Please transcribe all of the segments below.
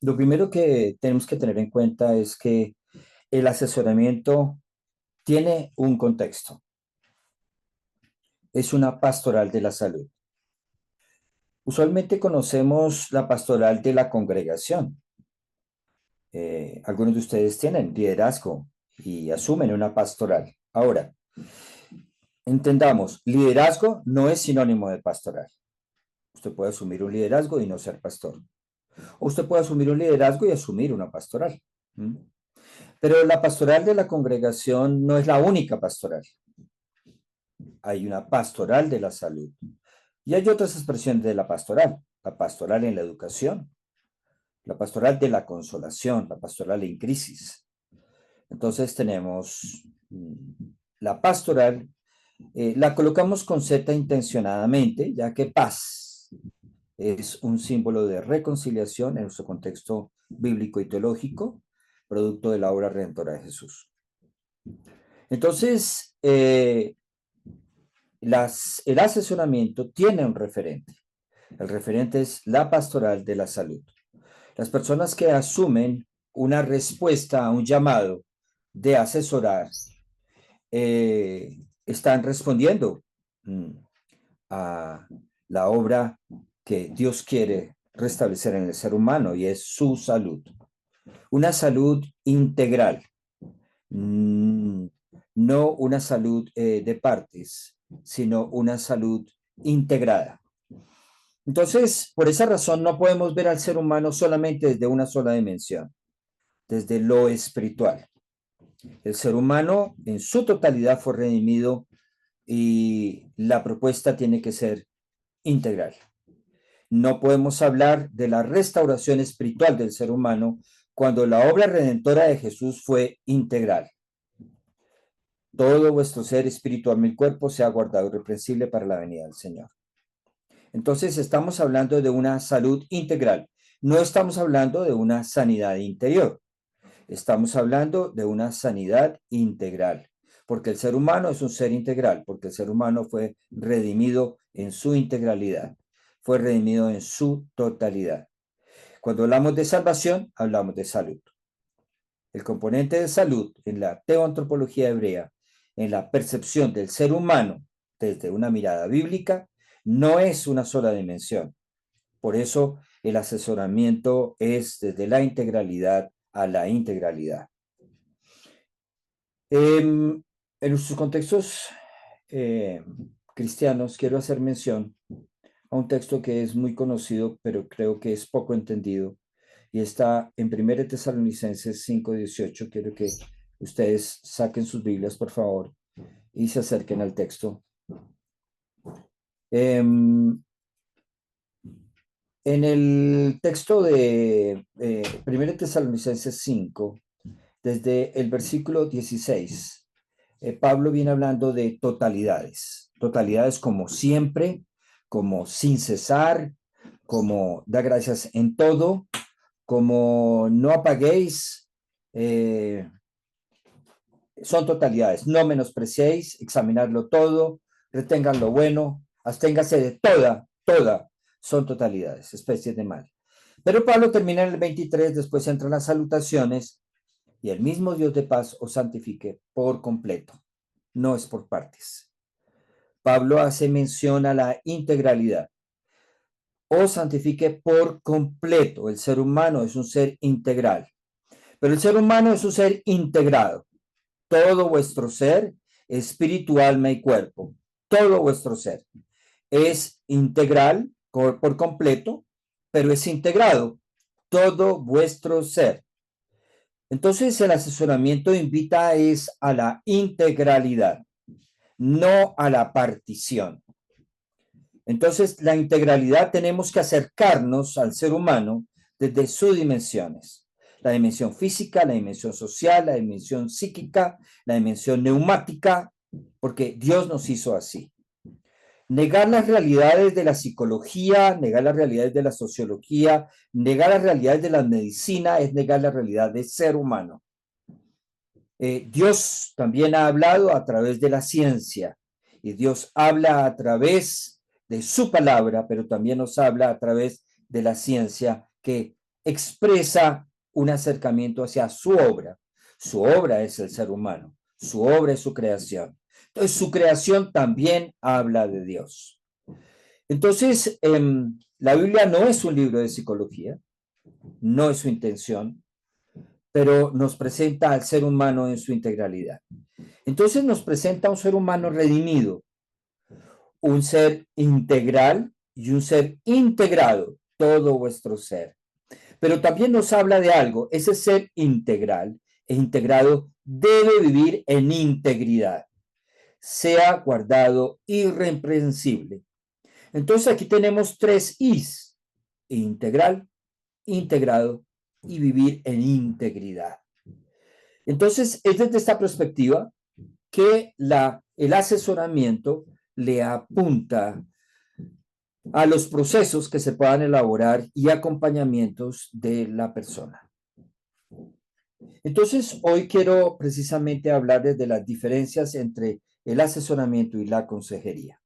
Lo primero que tenemos que tener en cuenta es que el asesoramiento tiene un contexto. Es una pastoral de la salud. Usualmente conocemos la pastoral de la congregación. Algunos de ustedes tienen liderazgo y asumen una pastoral. Ahora, entendamos, liderazgo no es sinónimo de pastoral. Usted puede asumir un liderazgo y no ser pastor. O usted puede asumir un liderazgo y asumir una pastoral. ¿Mm? Pero la pastoral de la congregación no es la única pastoral. Hay una pastoral de la salud. Y hay otras expresiones de la pastoral en la educación, la pastoral de la consolación, la pastoral en crisis. Entonces tenemos la pastoral, la colocamos con Z intencionadamente, ya que paz es un símbolo de reconciliación en nuestro contexto bíblico y teológico, producto de la obra redentora de Jesús. Entonces, el asesoramiento tiene un referente. El referente es la pastoral de la salud. Las personas que asumen una respuesta a un llamado de asesorar están respondiendo a la obra que Dios quiere restablecer en el ser humano y es su salud. Una salud integral, no una salud de partes, sino una salud integrada. Entonces, por esa razón no podemos ver al ser humano solamente desde una sola dimensión, desde lo espiritual. El ser humano en su totalidad fue redimido y la propuesta tiene que ser integral. No podemos hablar de la restauración espiritual del ser humano cuando la obra redentora de Jesús fue integral. Todo vuestro ser, espíritu, alma y cuerpo sea guardado irreprensible para la venida del Señor. Entonces estamos hablando de una salud integral. No estamos hablando de una sanidad interior. Estamos hablando de una sanidad integral, porque el ser humano es un ser integral, porque el ser humano fue redimido en su integralidad, fue redimido en su totalidad. Cuando hablamos de salvación, hablamos de salud. El componente de salud en la teoantropología hebrea, en la percepción del ser humano desde una mirada bíblica, no es una sola dimensión. Por eso el asesoramiento es desde la integralidad a la integralidad. En sus contextos cristianos, quiero hacer mención a un texto que es muy conocido, pero creo que es poco entendido, y está en 1 Tesalonicenses 5:18. Quiero que ustedes saquen sus Biblias, por favor, y se acerquen al texto. En el texto de 1 Tesalonicenses 5, desde el versículo 16, Pablo viene hablando de totalidades como siempre, como sin cesar, como da gracias en todo, como no apaguéis, son totalidades, no menospreciéis, examinadlo todo, retengan lo bueno, absténgase de toda, son totalidades, especies de mal. Pero Pablo termina en el 23, después entran las salutaciones, y el mismo Dios de paz os santifique por completo, no es por partes. Pablo hace mención a la integralidad. Os santifique por completo. El ser humano es un ser integral, pero el ser humano es un ser integrado. Todo vuestro ser, espíritu, alma y cuerpo, todo vuestro ser es integral por completo, pero es integrado. Todo vuestro ser. Entonces el asesoramiento invita es a la integralidad, no a la partición. Entonces la integralidad tenemos que acercarnos al ser humano desde sus dimensiones. La dimensión física, la dimensión social, la dimensión psíquica, la dimensión neumática, porque Dios nos hizo así. Negar las realidades de la psicología, negar las realidades de la sociología, negar las realidades de la medicina es negar la realidad del ser humano. Dios también ha hablado a través de la ciencia y Dios habla a través de su palabra, pero también nos habla a través de la ciencia que expresa un acercamiento hacia su obra. Su obra es el ser humano, su obra es su creación. Entonces, su creación también habla de Dios. Entonces, la Biblia no es un libro de psicología, no es su intención, pero nos presenta al ser humano en su integralidad. Entonces nos presenta un ser humano redimido, un ser integral y un ser integrado, todo vuestro ser. Pero también nos habla de algo, ese ser integral e integrado debe vivir en integridad, sea guardado irreprensible. Entonces aquí tenemos tres Is: integral, integrado y vivir en integridad. Entonces es desde esta perspectiva que el asesoramiento le apunta a los procesos que se puedan elaborar y acompañamientos de la persona. Entonces, hoy quiero precisamente hablarles de las diferencias entre el asesoramiento y la consejería.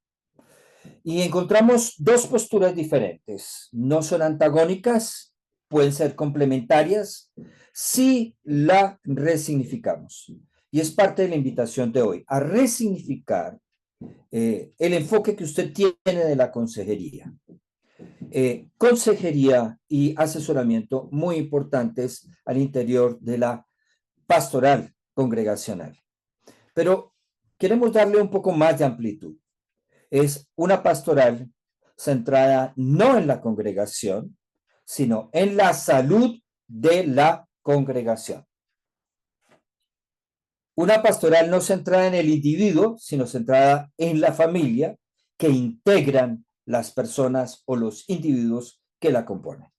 Y encontramos dos posturas diferentes. No son antagónicas, pueden ser complementarias si la resignificamos. Y es parte de la invitación de hoy, a resignificar el enfoque que usted tiene de la consejería. Consejería y asesoramiento muy importantes al interior de la pastoral congregacional. Pero queremos darle un poco más de amplitud. Es una pastoral centrada no en la congregación, sino en la salud de la congregación. Una pastoral no centrada en el individuo, sino centrada en la familia que integran las personas o los individuos que la componen.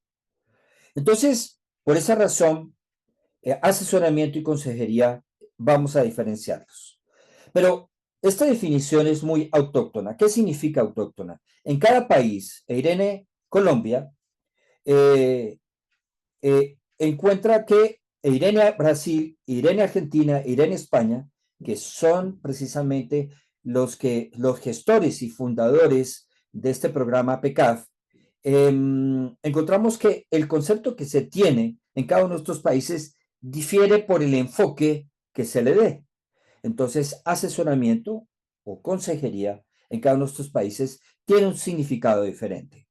Entonces, por esa razón, asesoramiento y consejería vamos a diferenciarlos. Pero esta definición es muy autóctona. ¿Qué significa autóctona? En cada país, Irene, Colombia, encuentra que Irene Brasil, Irene Argentina, Irene España, que son precisamente los gestores y fundadores de este programa PECAF, encontramos que el concepto que se tiene en cada uno de estos países difiere por el enfoque que se le dé. Entonces, asesoramiento o consejería en cada uno de estos países tiene un significado diferente.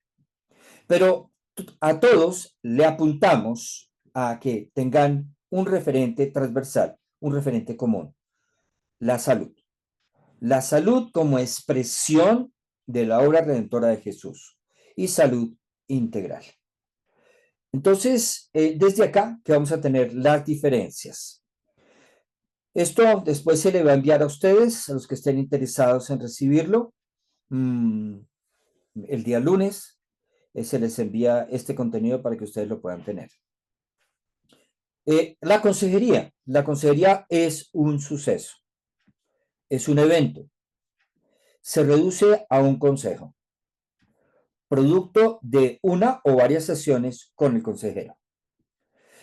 Pero a todos le apuntamos a que tengan un referente transversal, un referente común: la salud. La salud como expresión de la obra redentora de Jesús y salud integral. Entonces, desde acá que vamos a tener las diferencias. Esto después se le va a enviar a ustedes, a los que estén interesados en recibirlo. El día lunes se les envía este contenido para que ustedes lo puedan tener. La consejería es un suceso, es un evento. Se reduce a un consejo, producto de una o varias sesiones con el consejero.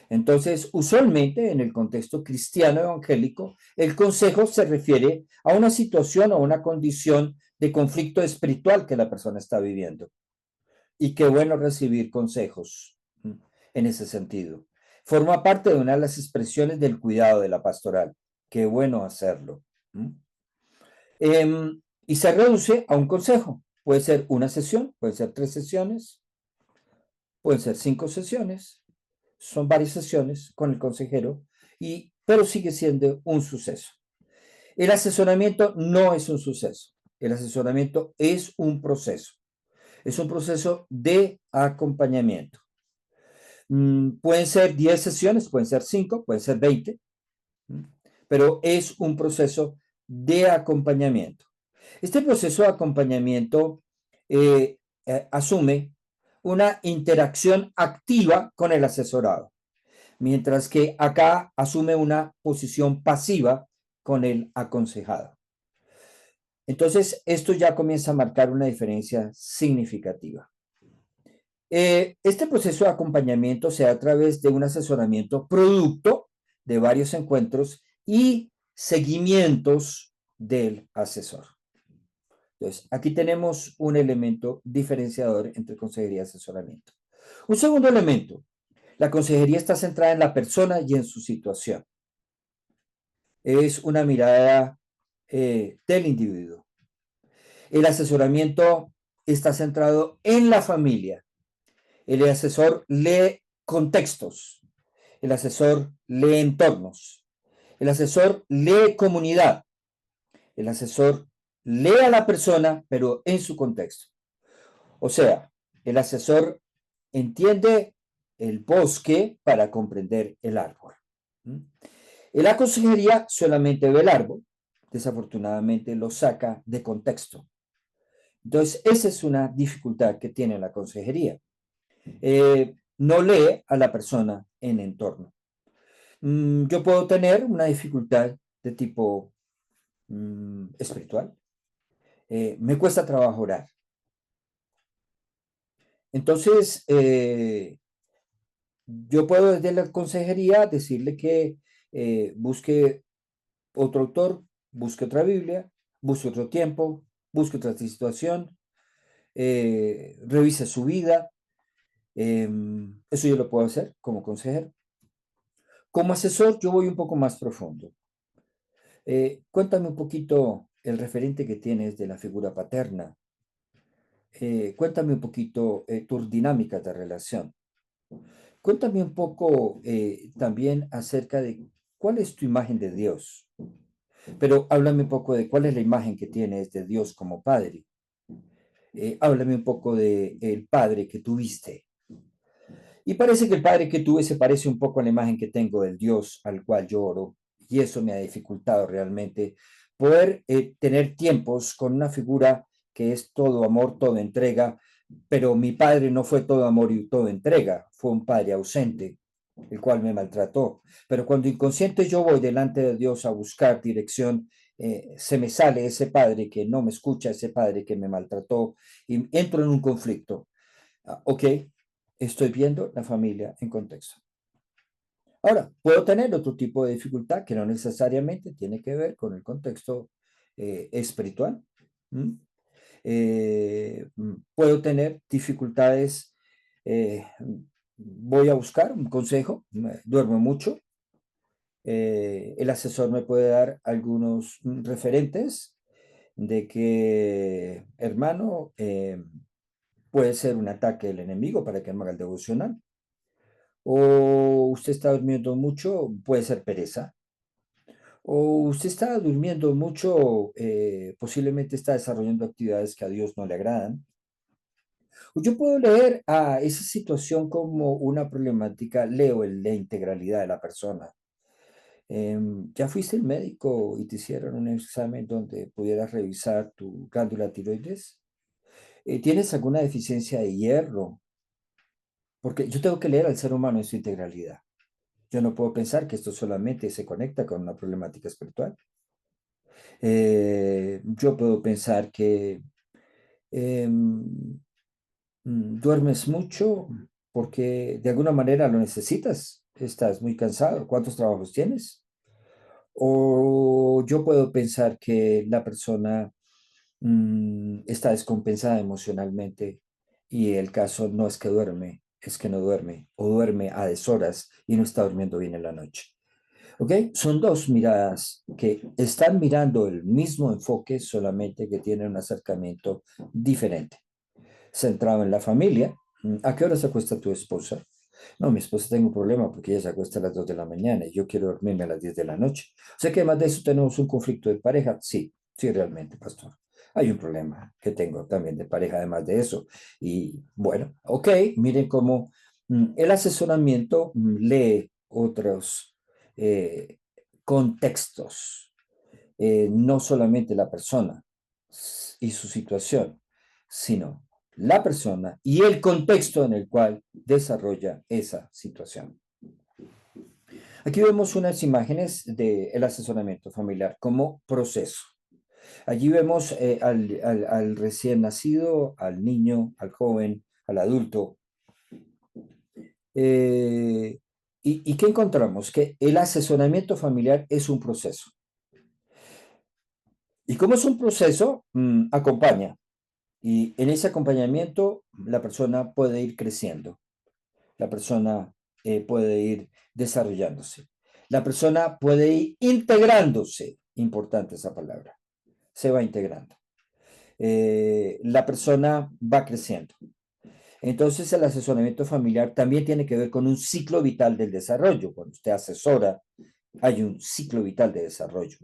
Entonces, usualmente en el contexto cristiano evangélico, el consejo se refiere a una situación o una condición de conflicto espiritual que la persona está viviendo. Y qué bueno recibir consejos en ese sentido. Forma parte de una de las expresiones del cuidado de la pastoral. Qué bueno hacerlo. Y se reduce a un consejo. Puede ser una sesión, pueden ser 3 sesiones, pueden ser 5 sesiones. Son varias sesiones con el consejero, pero sigue siendo un suceso. El asesoramiento no es un suceso. El asesoramiento es un proceso. Es un proceso de acompañamiento. Pueden ser 10 sesiones, pueden ser 5, pueden ser 20, pero es un proceso de acompañamiento. Este proceso de acompañamiento asume una interacción activa con el asesorado, mientras que acá asume una posición pasiva con el aconsejado. Entonces, esto ya comienza a marcar una diferencia significativa. Este proceso de acompañamiento se da a través de un asesoramiento producto de varios encuentros y seguimientos del asesor. Entonces, aquí tenemos un elemento diferenciador entre consejería y asesoramiento. Un segundo elemento: La consejería está centrada en la persona y en su situación. Es una mirada del individuo. El asesoramiento está centrado en la familia. El asesor lee contextos. El asesor lee entornos. El asesor lee comunidad. El asesor lee a la persona, pero en su contexto. O sea, el asesor entiende el bosque para comprender el árbol. En la consejería solamente ve el árbol, desafortunadamente lo saca de contexto. Entonces, esa es una dificultad que tiene la consejería. No lee a la persona en entorno. Yo puedo tener una dificultad de tipo espiritual. Me cuesta trabajo orar. Entonces, yo puedo desde la consejería decirle que busque otro autor, busque otra Biblia, busque otro tiempo, busque otra situación, revise su vida. Eso yo lo puedo hacer como consejero. Como asesor, yo voy un poco más profundo. Cuéntame un poquito el referente que tienes de la figura paterna. Cuéntame un poquito tus dinámicas de relación. Cuéntame un poco también acerca de cuál es tu imagen de Dios. Pero háblame un poco de cuál es la imagen que tienes de Dios como padre. Háblame un poco de el padre que tuviste. Y parece que el padre que tuve se parece un poco a la imagen que tengo del Dios al cual yo oro. Y eso me ha dificultado realmente poder tener tiempos con una figura que es todo amor, toda entrega, pero mi padre no fue todo amor y toda entrega, fue un padre ausente, el cual me maltrató. Pero cuando inconsciente yo voy delante de Dios a buscar dirección, se me sale ese padre que no me escucha, ese padre que me maltrató, y entro en un conflicto. Ok, estoy viendo la familia en contexto. Ahora, puedo tener otro tipo de dificultad que no necesariamente tiene que ver con el contexto espiritual. ¿Mm? Puedo tener dificultades, voy a buscar un consejo, duermo mucho, el asesor me puede dar algunos referentes de que, hermano, puede ser un ataque del enemigo para que me haga el devocional. O usted está durmiendo mucho, puede ser pereza. O usted está durmiendo mucho, posiblemente está desarrollando actividades que a Dios no le agradan. O yo puedo leer a esa situación como una problemática, leo la integralidad de la persona. ¿Ya fuiste al médico y te hicieron un examen donde pudieras revisar tu glándula tiroides? ¿Tienes alguna deficiencia de hierro? Porque yo tengo que leer al ser humano en su integralidad. Yo no puedo pensar que esto solamente se conecta con una problemática espiritual. Yo puedo pensar que duermes mucho porque de alguna manera lo necesitas. Estás muy cansado. ¿Cuántos trabajos tienes? O yo puedo pensar que la persona está descompensada emocionalmente y el caso no es que duerme, es que no duerme o duerme a deshoras y no está durmiendo bien en la noche. ¿Ok? Son dos miradas que están mirando el mismo enfoque, solamente que tienen un acercamiento diferente. Centrado en la familia. ¿A qué hora se acuesta tu esposa? No, mi esposa tengo un problema porque ella se acuesta a las 2 de la mañana y yo quiero dormirme a las 10 de la noche. O sea que además de eso tenemos un conflicto de pareja. Sí, sí, realmente, pastor. Hay un problema que tengo también de pareja además de eso. Y bueno, ok, miren cómo el asesoramiento lee otros contextos, no solamente la persona y su situación, sino la persona y el contexto en el cual desarrolla esa situación. Aquí vemos unas imágenes del asesoramiento familiar como proceso. Allí vemos al recién nacido, al niño, al joven, al adulto. ¿Y qué encontramos? Que el asesoramiento familiar es un proceso. Y como es un proceso, acompaña. Y en ese acompañamiento la persona puede ir creciendo. La persona puede ir desarrollándose. La persona puede ir integrándose, importante esa palabra, se va integrando. La persona va creciendo. Entonces, el asesoramiento familiar también tiene que ver con un ciclo vital del desarrollo. Cuando usted asesora, hay un ciclo vital de desarrollo,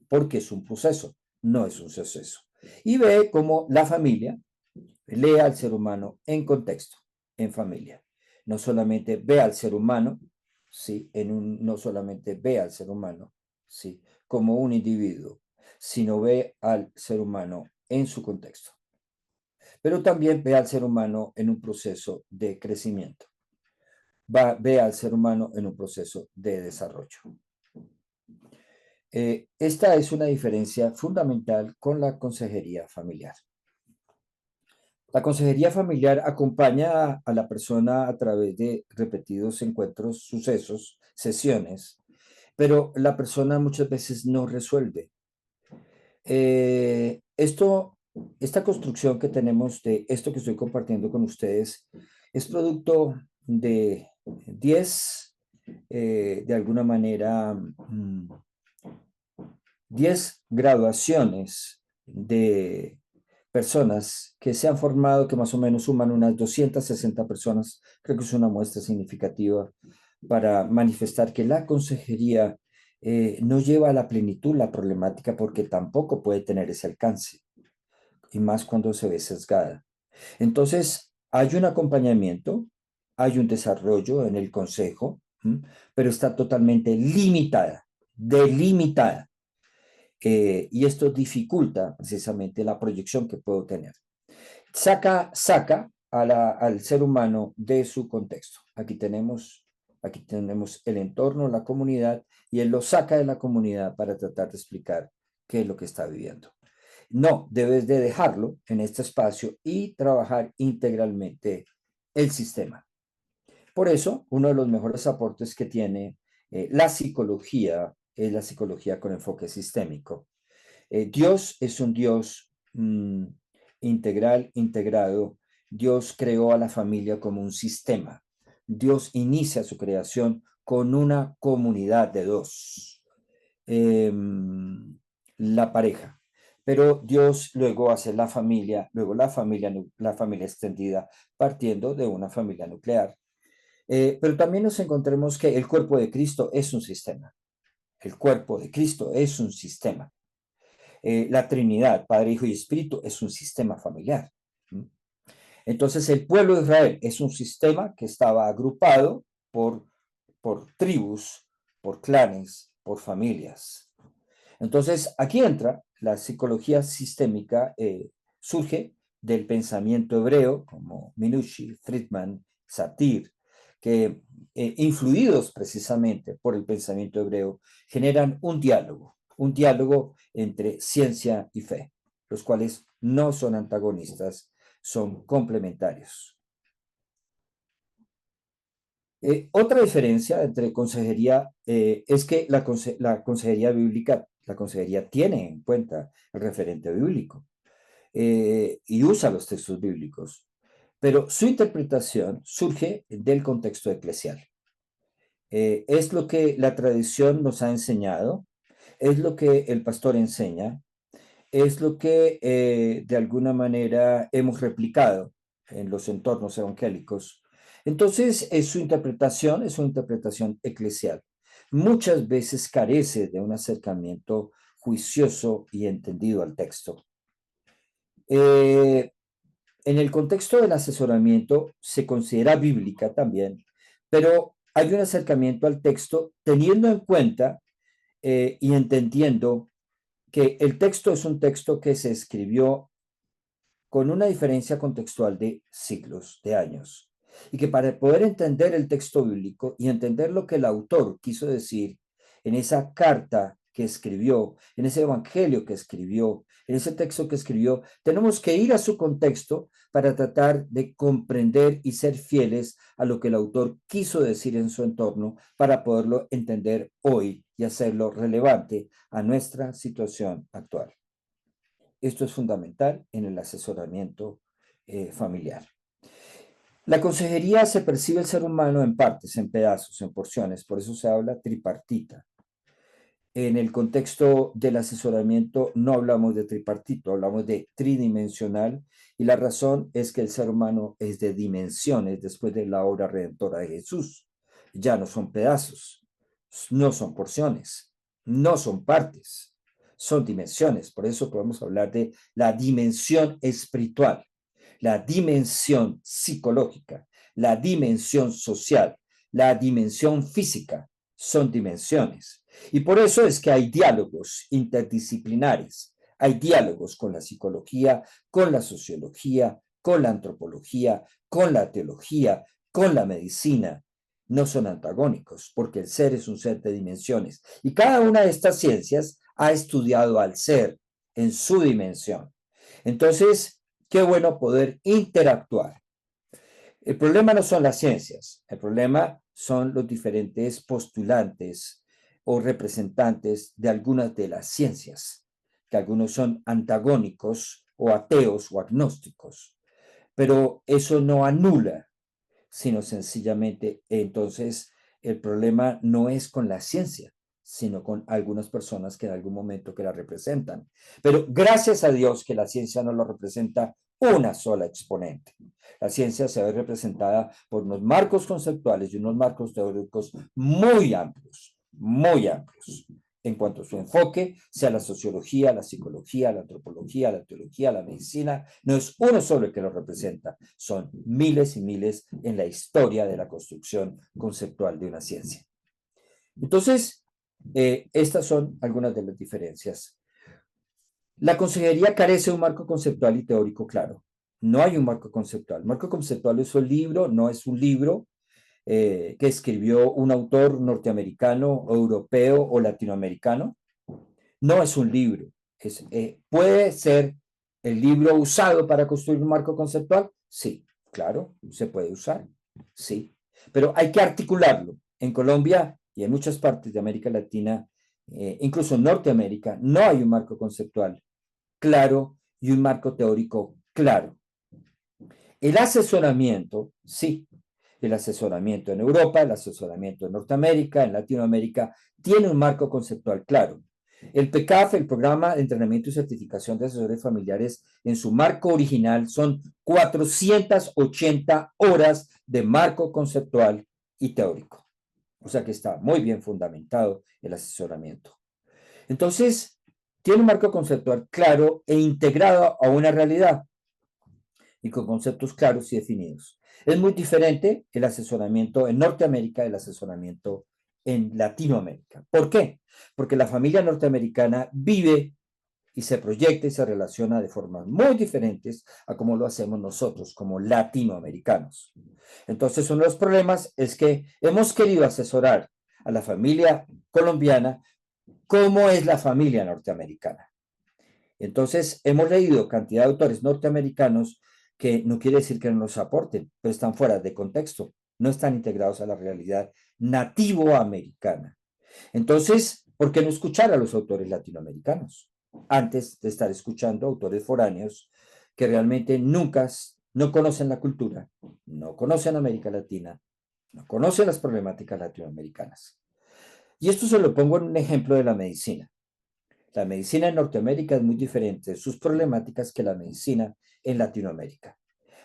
porque es un proceso, no es un suceso. Y ve cómo la familia lee al ser humano en contexto, en familia. No solamente ve al ser humano, ¿sí? No solamente ve al ser humano, ¿sí? Como un individuo, sino ve al ser humano en su contexto. Pero también ve al ser humano en un proceso de crecimiento. Ve al ser humano en un proceso de desarrollo. Esta es una diferencia fundamental con la consejería familiar. La consejería familiar acompaña a la persona a través de repetidos encuentros, sucesos, sesiones, pero la persona muchas veces no resuelve. Esta construcción que tenemos de esto que estoy compartiendo con ustedes es producto de 10, de alguna manera, 10 graduaciones de personas que se han formado, que más o menos suman unas 260 personas. Creo que es una muestra significativa para manifestar que la consejería no lleva a la plenitud la problemática porque tampoco puede tener ese alcance, y más cuando se ve sesgada. Entonces, hay un acompañamiento, hay un desarrollo en el consejo, pero está totalmente limitada, delimitada. Y esto dificulta precisamente la proyección que puedo tener. Saca al ser humano de su contexto. Aquí tenemos el entorno, la comunidad, y él lo saca de la comunidad para tratar de explicar qué es lo que está viviendo. No, debes de dejarlo en este espacio y trabajar integralmente el sistema. Por eso, uno de los mejores aportes que tiene la psicología es la psicología con enfoque sistémico. Dios es un Dios integral, integrado. Dios creó a la familia como un sistema. Dios inicia su creación con una comunidad de dos, eh, la pareja. Pero Dios luego hace la familia, luego la familia extendida, partiendo de una familia nuclear. Pero también nos encontremos que el cuerpo de Cristo es un sistema. El cuerpo de Cristo es un sistema. La Trinidad, Padre, Hijo y Espíritu, es un sistema familiar. Entonces, el pueblo de Israel es un sistema que estaba agrupado por tribus, por clanes, por familias. Entonces, aquí entra la psicología sistémica, surge del pensamiento hebreo, como Minucci, Friedman, Satir, que influidos precisamente por el pensamiento hebreo, generan un diálogo entre ciencia y fe, los cuales no son antagonistas, son complementarios. Otra diferencia entre consejería es que la consejería bíblica, la consejería tiene en cuenta el referente bíblico y usa los textos bíblicos, pero su interpretación surge del contexto eclesial. Es lo que la tradición nos ha enseñado, es lo que el pastor enseña, es lo que de alguna manera hemos replicado en los entornos evangélicos. Entonces, es una interpretación eclesial. Muchas veces carece de un acercamiento juicioso y entendido al texto. En el contexto del asesoramiento se considera bíblica también, pero hay un acercamiento al texto teniendo en cuenta y entendiendo que el texto es un texto que se escribió con una diferencia contextual de siglos, de años, y que para poder entender el texto bíblico y entender lo que el autor quiso decir en esa carta que escribió, en ese evangelio que escribió, en ese texto que escribió, tenemos que ir a su contexto para tratar de comprender y ser fieles a lo que el autor quiso decir en su entorno para poderlo entender hoy y hacerlo relevante a nuestra situación actual. Esto es fundamental en el asesoramiento familiar. La consejería se percibe el ser humano en partes, en pedazos, en porciones, por eso se habla tripartita. En el contexto del asesoramiento no hablamos de tripartito, hablamos de tridimensional y la razón es que el ser humano es de dimensiones después de la obra redentora de Jesús. Ya no son pedazos, no son porciones, no son partes, son dimensiones. Por eso podemos hablar de la dimensión espiritual, la dimensión psicológica, la dimensión social, la dimensión física. Son dimensiones. Y por eso es que hay diálogos interdisciplinares, hay diálogos con la psicología, con la sociología, con la antropología, con la teología, con la medicina. No son antagónicos, porque el ser es un ser de dimensiones. Y cada una de estas ciencias ha estudiado al ser en su dimensión. Entonces, qué bueno poder interactuar. El problema no son las ciencias, el problema son los diferentes postulantes o representantes de algunas de las ciencias, que algunos son antagónicos o ateos o agnósticos. Pero eso no anula, sino sencillamente entonces el problema no es con la ciencia, sino con algunas personas que en algún momento que la representan. Pero gracias a Dios que la ciencia no lo representa una sola exponente. La ciencia se ve representada por unos marcos conceptuales y unos marcos teóricos muy amplios, en cuanto a su enfoque, sea la sociología, la psicología, la antropología, la teología, la medicina, no es uno solo el que lo representa, son miles y miles en la historia de la construcción conceptual de una ciencia. Entonces, estas son algunas de las diferencias. La consejería carece de un marco conceptual y teórico claro. No hay un marco conceptual. El marco conceptual es un libro, no es un libro que escribió un autor norteamericano, europeo o latinoamericano. No es un libro. ¿Puede ser el libro usado para construir un marco conceptual? Sí, claro, se puede usar. Sí, pero hay que articularlo. En Colombia y en muchas partes de América Latina, incluso en Norteamérica, no hay un marco conceptual claro y un marco teórico claro. El asesoramiento, sí, el asesoramiento en Europa, el asesoramiento en Norteamérica, en Latinoamérica, tiene un marco conceptual claro. El PCAF, el Programa de Entrenamiento y Certificación de Asesores Familiares, en su marco original son 480 horas de marco conceptual y teórico. O sea que está muy bien fundamentado el asesoramiento. Entonces, tiene un marco conceptual claro e integrado a una realidad y con conceptos claros y definidos. Es muy diferente el asesoramiento en Norteamérica del asesoramiento en Latinoamérica. ¿Por qué? Porque la familia norteamericana vive y se proyecta y se relaciona de formas muy diferentes a como lo hacemos nosotros como latinoamericanos. Entonces, uno de los problemas es que hemos querido asesorar a la familia colombiana como es la familia norteamericana. Entonces, hemos leído cantidad de autores norteamericanos que no quiere decir que no nos aporten, pero están fuera de contexto, no están integrados a la realidad nativoamericana. Entonces, ¿por qué no escuchar a los autores latinoamericanos antes de estar escuchando autores foráneos que realmente nunca, no conocen la cultura, no conocen América Latina, no conocen las problemáticas latinoamericanas? Y esto se lo pongo en un ejemplo de la medicina. La medicina en Norteamérica es muy diferente de sus problemáticas que la medicina en Latinoamérica.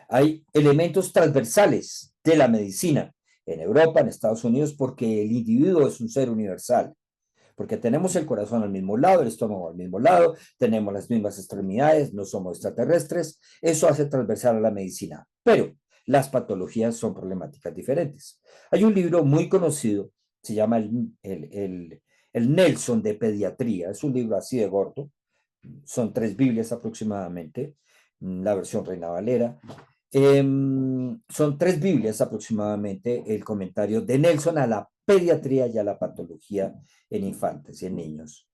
Hay elementos transversales de la medicina en Europa, en Estados Unidos, porque el individuo es un ser universal, porque tenemos el corazón al mismo lado, el estómago al mismo lado, tenemos las mismas extremidades, no somos extraterrestres, eso hace transversal a la medicina, pero las patologías son problemáticas diferentes. Hay un libro muy conocido, se llama el Nelson de Pediatría, es un libro así de gordo, son 3 Biblias aproximadamente, la versión Reina Valera. Son 3 Biblias aproximadamente el comentario de Nelson a la pediatría y a la patología en infantes y en niños.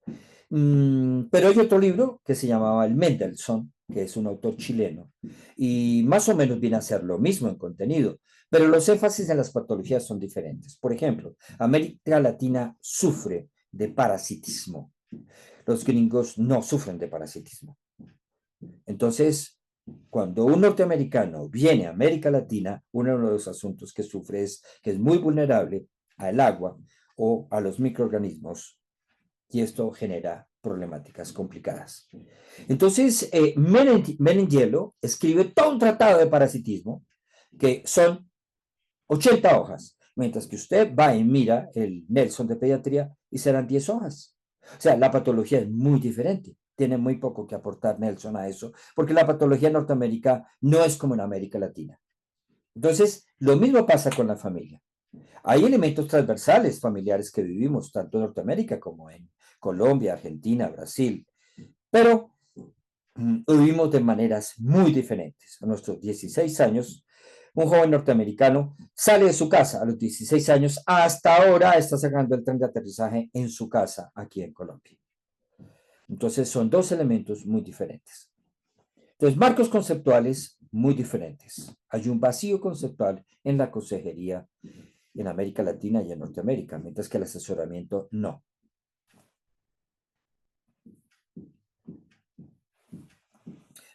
Pero hay otro libro que se llamaba El Mendelssohn, que es un autor chileno, y más o menos viene a ser lo mismo en contenido, pero los énfasis en las patologías son diferentes. Por ejemplo, América Latina sufre de parasitismo. Los gringos no sufren de parasitismo. Entonces, Cuando un norteamericano viene a América Latina, uno de los asuntos que sufre es que es muy vulnerable al agua o a los microorganismos y esto genera problemáticas complicadas. Entonces, Menengielo escribe todo un tratado de parasitismo que son 80 hojas, mientras que usted va y mira el Nelson de pediatría y serán 10 hojas. O sea, la patología es muy diferente. Tiene muy poco que aportar Nelson a eso, porque la patología en Norteamérica no es como en América Latina. Entonces, lo mismo pasa con la familia. Hay elementos transversales familiares que vivimos tanto en Norteamérica como en Colombia, Argentina, Brasil, pero vivimos de maneras muy diferentes. A nuestros 16 años, un joven norteamericano sale de su casa a los 16 años, hasta ahora está sacando el tren de aterrizaje en su casa aquí en Colombia. Entonces son dos elementos muy diferentes. Entonces, marcos conceptuales muy diferentes. Hay un vacío conceptual en la consejería en América Latina y en Norteamérica, mientras que el asesoramiento no.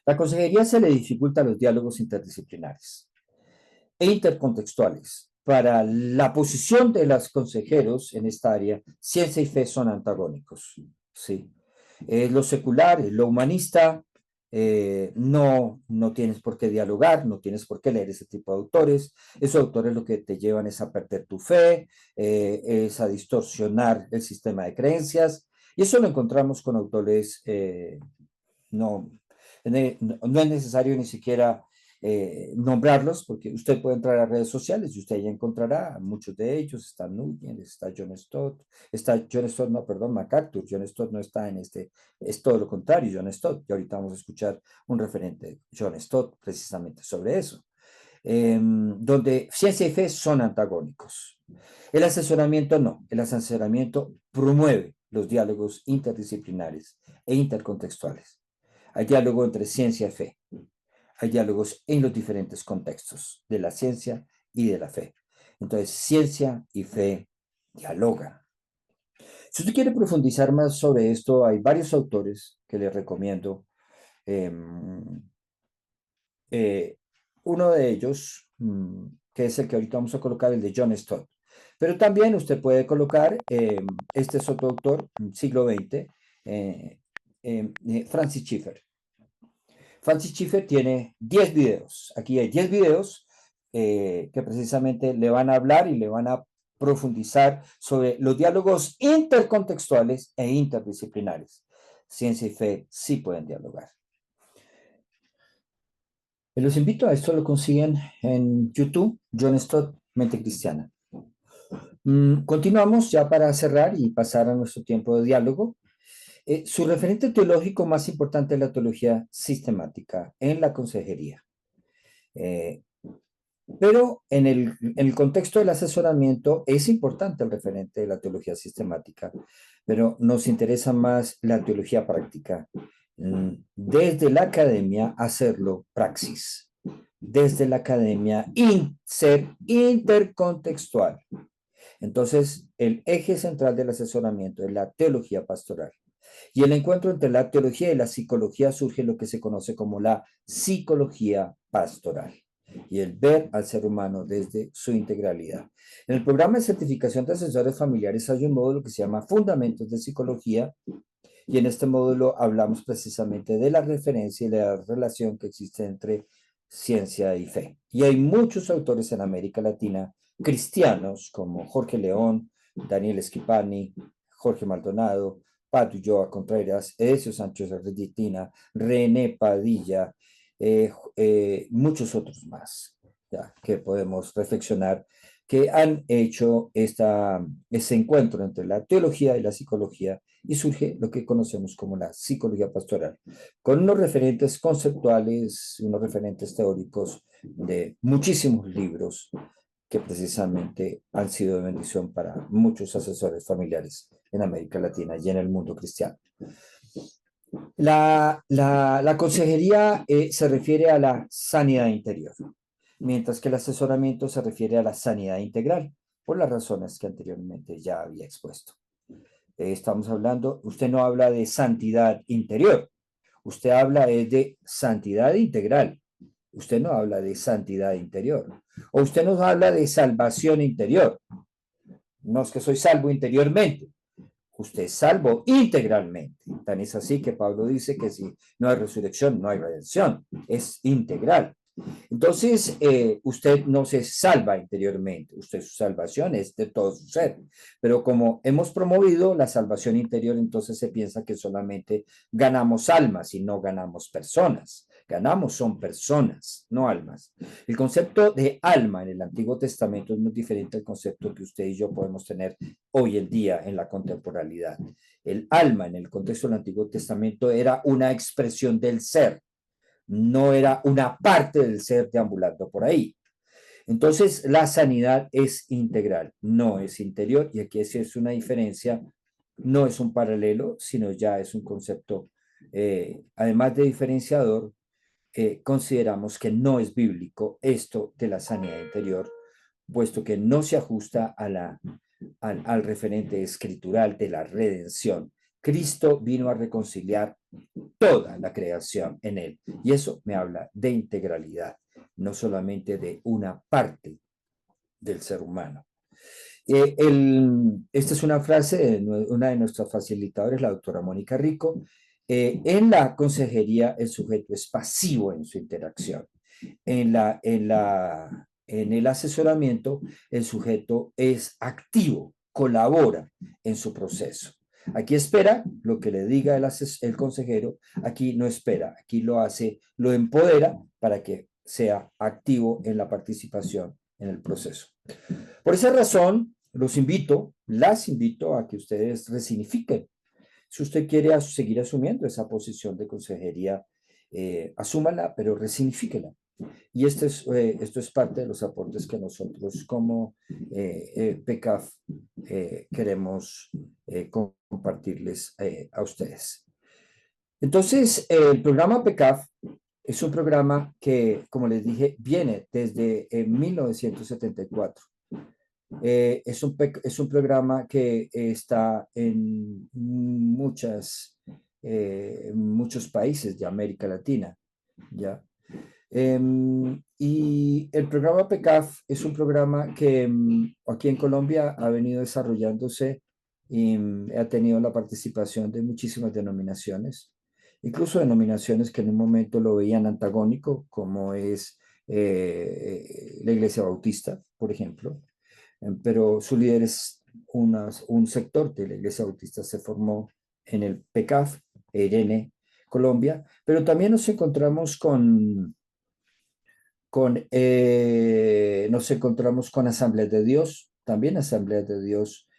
La consejería se le dificulta los diálogos interdisciplinares e intercontextuales. Para la posición de los consejeros en esta área, ciencia y fe son antagónicos. ¿Sí? Lo secular, lo humanista, no tienes por qué dialogar, no tienes por qué leer ese tipo de autores. Esos autores lo que te llevan es a perder tu fe, es a distorsionar el sistema de creencias. Y eso lo encontramos con autores no, no es necesario ni siquiera nombrarlos, porque usted puede entrar a redes sociales y usted ya encontrará muchos de ellos. Está Núñez, está John Stott, no, perdón, MacArthur. John Stott no está en este, es todo lo contrario, John Stott. Y ahorita vamos a escuchar un referente, John Stott, precisamente sobre eso. Donde ciencia y fe son antagónicos. El asesoramiento no, el asesoramiento promueve los diálogos interdisciplinares e intercontextuales. Hay diálogo entre ciencia y fe. Hay diálogos en los diferentes contextos de la ciencia y de la fe. Entonces, ciencia y fe dialogan. Si usted quiere profundizar más sobre esto, hay varios autores que les recomiendo. Eh, eh, Uno de ellos, que es el que ahorita vamos a colocar, el de John Stott. Pero también usted puede colocar, este es otro autor, siglo XX, Francis Schaeffer. Francis Schaeffer tiene 10 videos. Aquí hay 10 videos que precisamente le van a hablar y le van a profundizar sobre los diálogos intercontextuales e interdisciplinares. Ciencia y fe sí pueden dialogar. Los invito a esto, lo consiguen en YouTube, John Stott, Mente Cristiana. Continuamos ya para cerrar y pasar a nuestro tiempo de diálogo. Su referente teológico más importante es la teología sistemática en la consejería. Eh, Pero en el contexto del asesoramiento es importante el referente de la teología sistemática, pero nos interesa más la teología práctica. Desde la academia hacerlo praxis, desde la academia ser intercontextual. Entonces, el eje central del asesoramiento es la teología pastoral. Y el encuentro entre la teología y la psicología surge en lo que se conoce como la psicología pastoral y el ver al ser humano desde su integralidad. En el programa de certificación de asesores familiares hay un módulo que se llama Fundamentos de Psicología y en este módulo hablamos precisamente de la referencia y la relación que existe entre ciencia y fe. Y hay muchos autores en América Latina cristianos como Jorge León, Daniel Esquipani, Jorge Maldonado, Pato Ulloa Contreras, Edesio Sánchez Argentina, René Padilla, muchos otros más, ya, que podemos reflexionar, que han hecho ese encuentro entre la teología y la psicología y surge lo que conocemos como la psicología pastoral, con unos referentes conceptuales, unos referentes teóricos de muchísimos libros que precisamente han sido de bendición para muchos asesores familiares en América Latina y en el mundo cristiano. La consejería se refiere a la sanidad interior, mientras que el asesoramiento se refiere a la sanidad integral, por las razones que anteriormente ya había expuesto. Estamos hablando, usted no habla de santidad interior, Usted habla es de santidad integral. Usted no habla de santidad interior. O usted nos habla de salvación interior. No es que soy salvo interiormente. Usted es salvo integralmente. Tan es así que Pablo dice que si no hay resurrección, no hay redención. Es integral. Entonces, usted no se salva interiormente, usted su salvación es de todo su ser, pero como hemos promovido la salvación interior, entonces se piensa que solamente ganamos almas y no ganamos personas. Ganamos son personas, no almas. El concepto de alma en el Antiguo Testamento es muy diferente al concepto que usted y yo podemos tener hoy en día en la contemporaneidad. El alma en el contexto del Antiguo Testamento era una expresión del ser, no era una parte del ser deambulando por ahí. Entonces, la sanidad es integral, no es interior, y aquí sí es una diferencia, no es un paralelo, sino ya es un concepto, además de diferenciador, consideramos que no es bíblico esto de la sanidad interior, puesto que no se ajusta al referente escritural de la redención. Cristo vino a reconciliar toda la creación en él. Y eso me habla de integralidad, no solamente de una parte del ser humano. Esta es una frase de una de nuestras facilitadores, la doctora Mónica Rico. En la consejería, el sujeto es pasivo en su interacción. En el asesoramiento, el sujeto es activo, colabora en su proceso. Aquí espera lo que le diga el consejero, aquí no espera, aquí lo hace, lo empodera para que sea activo en la participación en el proceso. Por esa razón, las invito a que ustedes resignifiquen. Si usted quiere seguir asumiendo esa posición de consejería, asúmala, pero resignifiquela. Y esto es parte de los aportes que nosotros como PECAF queremos compartirles a ustedes. Entonces, el programa PECAF es un programa que, como les dije, viene desde 1974. Es un programa que está en muchos países de América Latina, ¿ya? Y el programa PECAF es un programa que aquí en Colombia ha venido desarrollándose y ha tenido la participación de muchísimas denominaciones, incluso denominaciones que en un momento lo veían antagónico, como es la Iglesia Bautista, por ejemplo, pero su líder es un sector de la Iglesia Bautista, se formó en el PECAF, Irene, Colombia, pero también nos encontramos nos encontramos con Asambleas de Dios, también Asambleas de Dios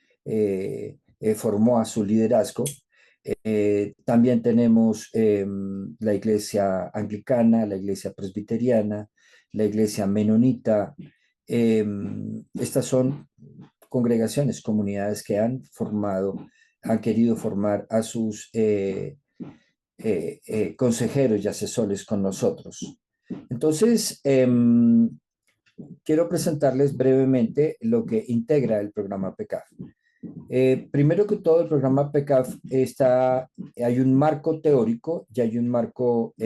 formó a su liderazgo. También tenemos la iglesia anglicana, la iglesia presbiteriana, la iglesia menonita. Estas son congregaciones, comunidades que han querido formar a sus consejeros y asesores con nosotros. Entonces, quiero presentarles brevemente lo que integra el programa PECAF. Primero que todo, el programa PECAF hay un marco teórico y hay un marco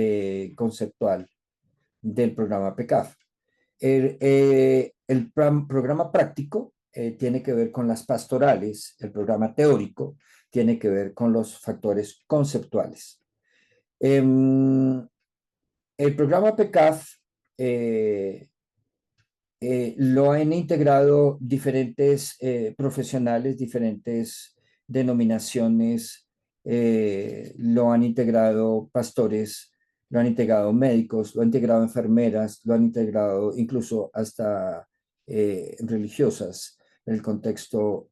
conceptual del programa PECAF. El programa práctico tiene que ver con las pastorales, el programa teórico tiene que ver con los factores conceptuales. El programa PECAF lo han integrado diferentes profesionales, diferentes denominaciones, lo han integrado pastores, lo han integrado médicos, lo han integrado enfermeras, lo han integrado incluso hasta religiosas en el contexto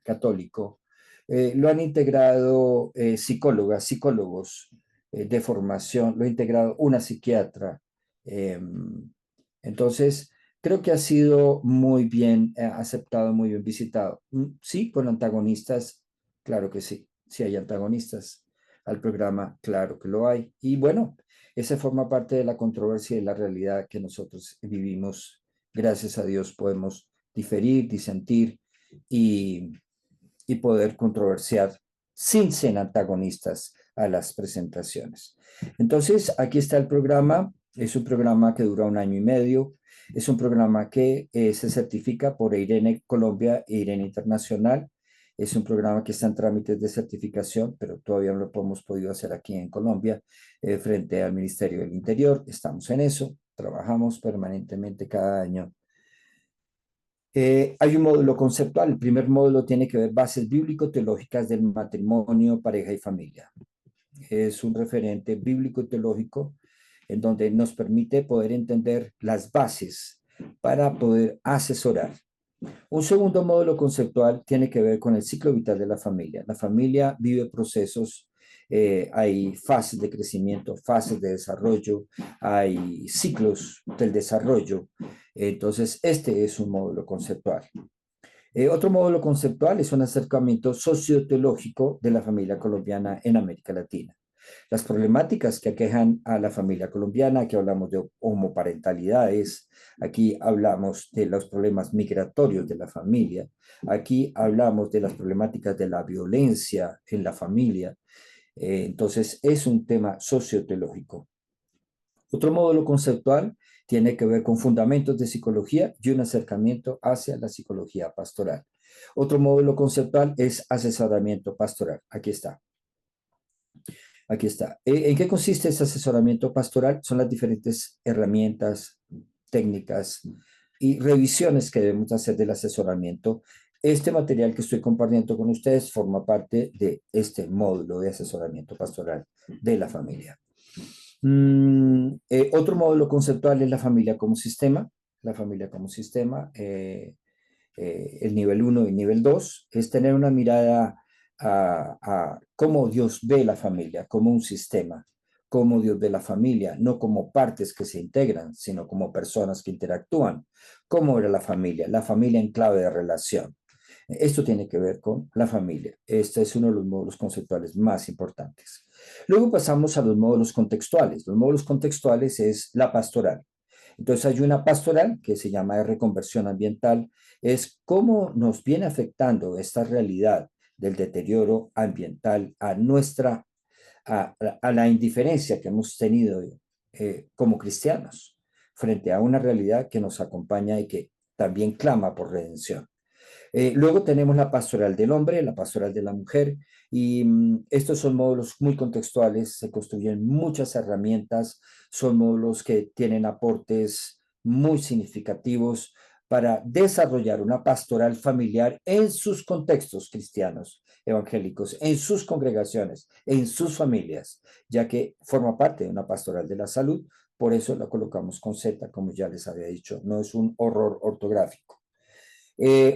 católico. Lo han integrado psicólogas, psicólogos de formación, lo ha integrado una psiquiatra. Entonces, creo que ha sido muy bien aceptado, muy bien visitado. Sí, con antagonistas, claro que sí, sí hay antagonistas al programa, claro que lo hay. Y bueno, esa forma parte de la controversia y la realidad que nosotros vivimos. Gracias a Dios podemos diferir, disentir y poder controversiar sin ser antagonistas a las presentaciones. Entonces, aquí está el programa. Es un programa que dura 1 año y medio. Es un programa que se certifica por Irene Colombia e Irene Internacional. Es un programa que está en trámites de certificación, pero todavía no lo hemos podido hacer aquí en Colombia, frente al Ministerio del Interior. Estamos en eso, trabajamos permanentemente cada año. Hay un módulo conceptual. El primer módulo tiene que ver bases bíblico-teológicas del matrimonio, pareja y familia. Es un referente bíblico-teológico en donde nos permite poder entender las bases para poder asesorar. Un segundo módulo conceptual tiene que ver con el ciclo vital de la familia. La familia vive procesos, hay fases de crecimiento, fases de desarrollo, hay ciclos del desarrollo. Entonces, este es un módulo conceptual. Otro módulo conceptual es un acercamiento socioteológico de la familia colombiana en América Latina. Las problemáticas que aquejan a la familia colombiana, aquí hablamos de homoparentalidades, aquí hablamos de los problemas migratorios de la familia, aquí hablamos de las problemáticas de la violencia en la familia. Entonces, es un tema socioteológico. Otro módulo conceptual tiene que ver con fundamentos de psicología y un acercamiento hacia la psicología pastoral. Otro módulo conceptual es asesoramiento pastoral. Aquí está. Aquí está. ¿En qué consiste ese asesoramiento pastoral? Son las diferentes herramientas, técnicas y revisiones que debemos hacer del asesoramiento. Este material que estoy compartiendo con ustedes forma parte de este módulo de asesoramiento pastoral de la familia. Otro módulo conceptual es la familia como sistema. La familia como sistema, el nivel 1 y nivel 2, es tener una mirada a cómo Dios ve la familia, como un sistema, cómo Dios ve la familia, no como partes que se integran, sino como personas que interactúan. ¿Cómo era la familia en clave de relación? Esto tiene que ver con la familia. Este es uno de los módulos conceptuales más importantes. Luego pasamos a los módulos contextuales. Los módulos contextuales es la pastoral. Entonces hay una pastoral que se llama de reconversión ambiental, es cómo nos viene afectando esta realidad del deterioro ambiental a la indiferencia que hemos tenido como cristianos frente a una realidad que nos acompaña y que también clama por redención. Luego tenemos la pastoral del hombre, la pastoral de la mujer, y estos son módulos muy contextuales, se construyen muchas herramientas, son módulos que tienen aportes muy significativos para desarrollar una pastoral familiar en sus contextos cristianos, evangélicos, en sus congregaciones, en sus familias, ya que forma parte de una pastoral de la salud, por eso la colocamos con Z, como ya les había dicho, no es un horror ortográfico.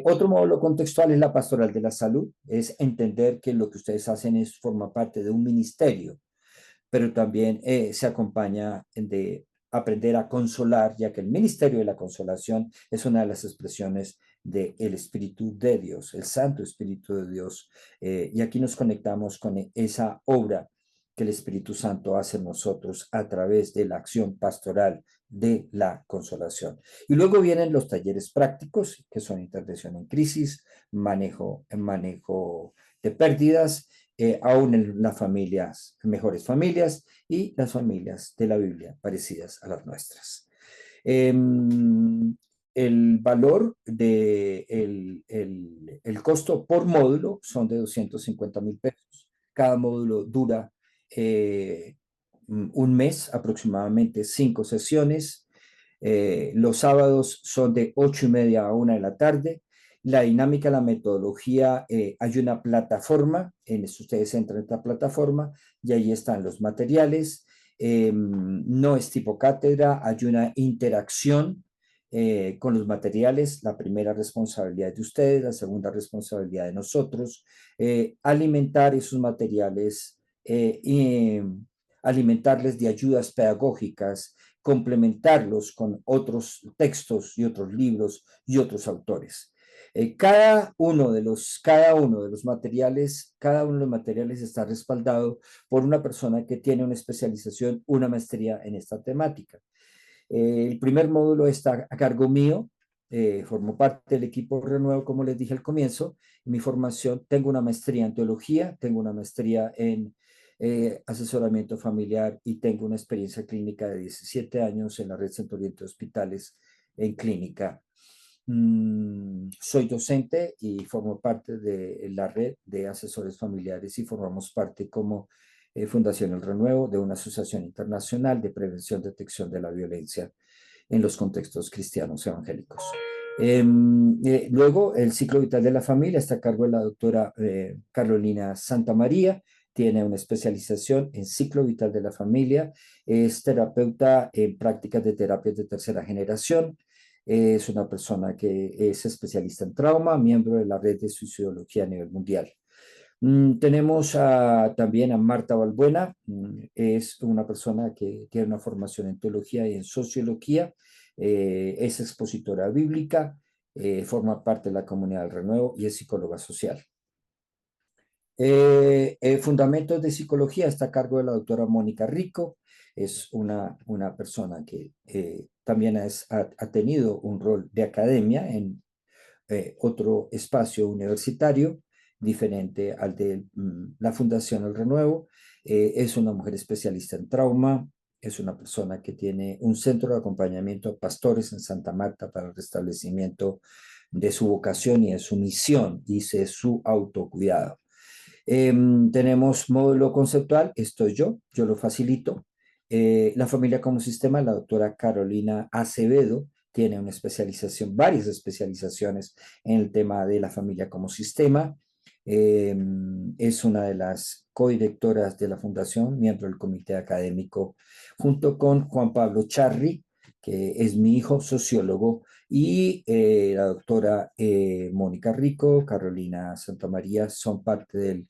Otro módulo contextual es la pastoral de la salud, es entender que lo que ustedes hacen forma parte de un ministerio, pero también se acompaña de aprender a consolar, ya que el ministerio de la consolación es una de las expresiones del Espíritu de Dios, el Santo Espíritu de Dios. Y aquí nos conectamos con esa obra que el Espíritu Santo hace en nosotros a través de la acción pastoral de la consolación. Y luego vienen los talleres prácticos, que son intervención en crisis, manejo de pérdidas, aún en las familias, mejores familias y las familias de la Biblia parecidas a las nuestras. El valor el costo por módulo son de 250.000 pesos. Cada módulo dura un mes, aproximadamente 5 sesiones. Los sábados son de 8:30 a 1 de la tarde. La dinámica, la metodología, hay una plataforma, ustedes entran en esta plataforma y ahí están los materiales. No es tipo cátedra, hay una interacción con los materiales. La primera responsabilidad de ustedes, la segunda responsabilidad de nosotros. Alimentar esos materiales y alimentarles de ayudas pedagógicas, complementarlos con otros textos y otros libros y otros autores. Cada uno de los materiales está respaldado por una persona que tiene una especialización, una maestría en esta temática. El primer módulo está a cargo mío, formo parte del equipo Renuevo, como les dije al comienzo. Mi formación, tengo una maestría en teología, tengo una maestría en asesoramiento familiar y tengo una experiencia clínica de 17 años en la Red Centro Oriente de Hospitales en clínica. Soy docente y formo parte de la red de asesores familiares y formamos parte como Fundación El Renuevo de una asociación internacional de prevención y detección de la violencia en los contextos cristianos evangélicos. Luego, el ciclo vital de la familia está a cargo de la doctora Carolina Santamaría. Tiene una especialización en ciclo vital de la familia. Es terapeuta en prácticas de terapias de tercera generación. Es una persona que es especialista en trauma, miembro de la red de suicidología a nivel mundial. Tenemos también a Marta Balbuena. Es una persona que tiene una formación en teología y en sociología. Es expositora bíblica, forma parte de la comunidad del Renuevo y es psicóloga social. Fundamentos de Psicología está a cargo de la doctora Mónica Rico. Es una persona que también ha tenido un rol de academia en otro espacio universitario diferente al de la Fundación El Renuevo. Es una mujer especialista en trauma, es una persona que tiene un centro de acompañamiento a pastores en Santa Marta para el restablecimiento de su vocación y de su misión y de su autocuidado. Tenemos módulo conceptual, estoy yo lo facilito. La familia como sistema, la doctora Carolina Acevedo tiene una especialización, varias especializaciones en el tema de la familia como sistema. Es una de las codirectoras de la fundación, miembro del comité académico, junto con Juan Pablo Charri, que es mi hijo, sociólogo, y la doctora Mónica Rico, Carolina Santamaría, son parte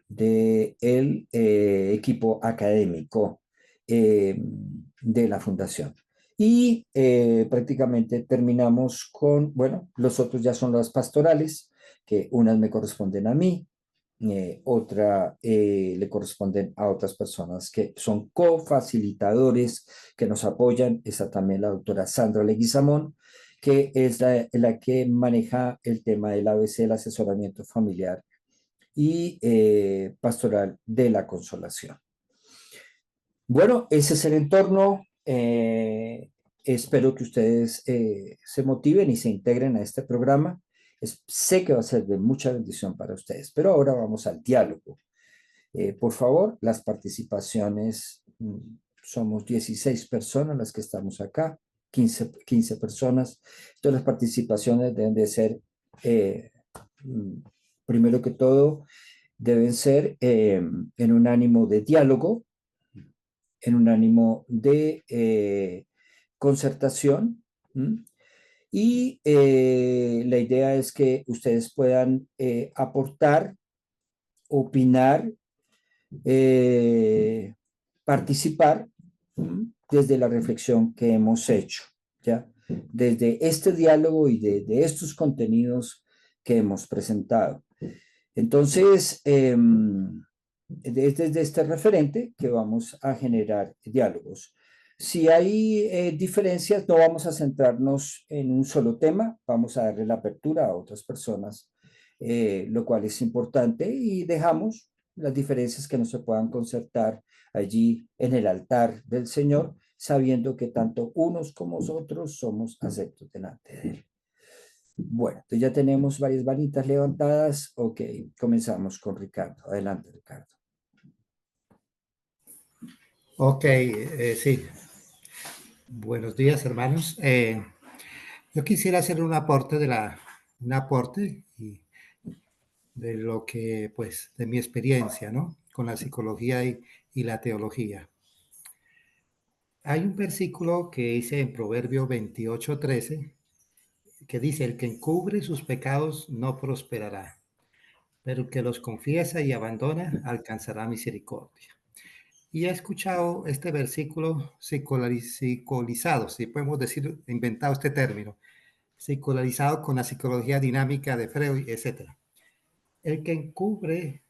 del equipo académico de la fundación. Y prácticamente terminamos con, bueno, los otros ya son las pastorales, que unas me corresponden a mí, otra le corresponden a otras personas que son cofacilitadores que nos apoyan. Está también la doctora Sandra Leguizamón, que es la que maneja el tema del ABC, el asesoramiento familiar y pastoral de la consolación. Bueno, ese es el entorno. Espero que ustedes se motiven y se integren a este programa. Sé que va a ser de mucha bendición para ustedes, pero ahora vamos al diálogo. Por favor, las participaciones, somos 16 personas las que estamos acá, 15 personas. Entonces, las participaciones deben de ser, primero que todo, deben ser en un ánimo de diálogo, en un ánimo de concertación. Y la idea es que ustedes puedan aportar, opinar, participar desde la reflexión que hemos hecho, ¿ya? Desde este diálogo y de estos contenidos que hemos presentado. Entonces, es desde este referente que vamos a generar diálogos. Si hay diferencias, no vamos a centrarnos en un solo tema, vamos a darle la apertura a otras personas, lo cual es importante, y dejamos las diferencias que no se puedan concertar allí en el altar del Señor, sabiendo que tanto unos como otros somos aceptos delante de Él. Bueno, entonces ya tenemos varias manitas levantadas. Ok, comenzamos con Ricardo. Adelante, Ricardo. Ok, sí. Buenos días, hermanos. Yo quisiera hacer un aporte de lo que, pues, de mi experiencia, ¿no? Con la psicología y la teología. Hay un versículo que dice en Proverbio 28:13, que dice: el que encubre sus pecados no prosperará, pero el que los confiesa y abandona alcanzará misericordia. Y he escuchado este versículo psicolizado, si podemos decir, inventado este término, psicolizado con la psicología dinámica de Freud, etc. El que encubre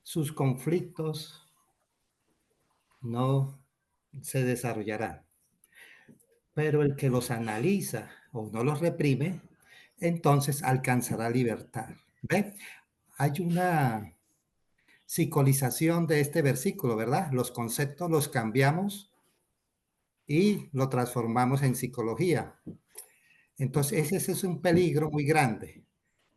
sus conflictos no se desarrollará, pero el que los analiza o no los reprime, entonces alcanzará libertad. ¿Ve? Hay una psicolización de este versículo, ¿verdad? Los conceptos los cambiamos y lo transformamos en psicología. Entonces, ese es un peligro muy grande,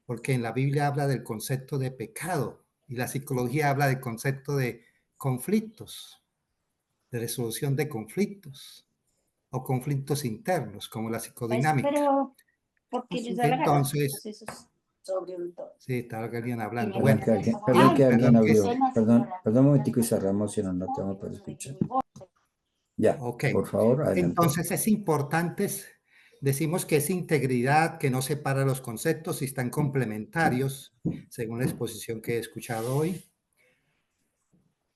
porque en la Biblia habla del concepto de pecado y la psicología habla del concepto de conflictos, de resolución de conflictos o conflictos internos, como la Pues, psicodinámica. pero, porque les da la gana. Entonces, Pues eso es sobre todo. sí, estaba alguien hablando. Perdón Bueno, que alguien, perdón Ay, que alguien perdón, abrió. pena, Perdón, señora. perdón un momentico y cerramos, si no, no te vamos a poder escuchar. Ya, ok. por favor, adelante. Entonces es importante, decimos que es integridad, que no separa los conceptos y están complementarios, según la exposición que he escuchado hoy.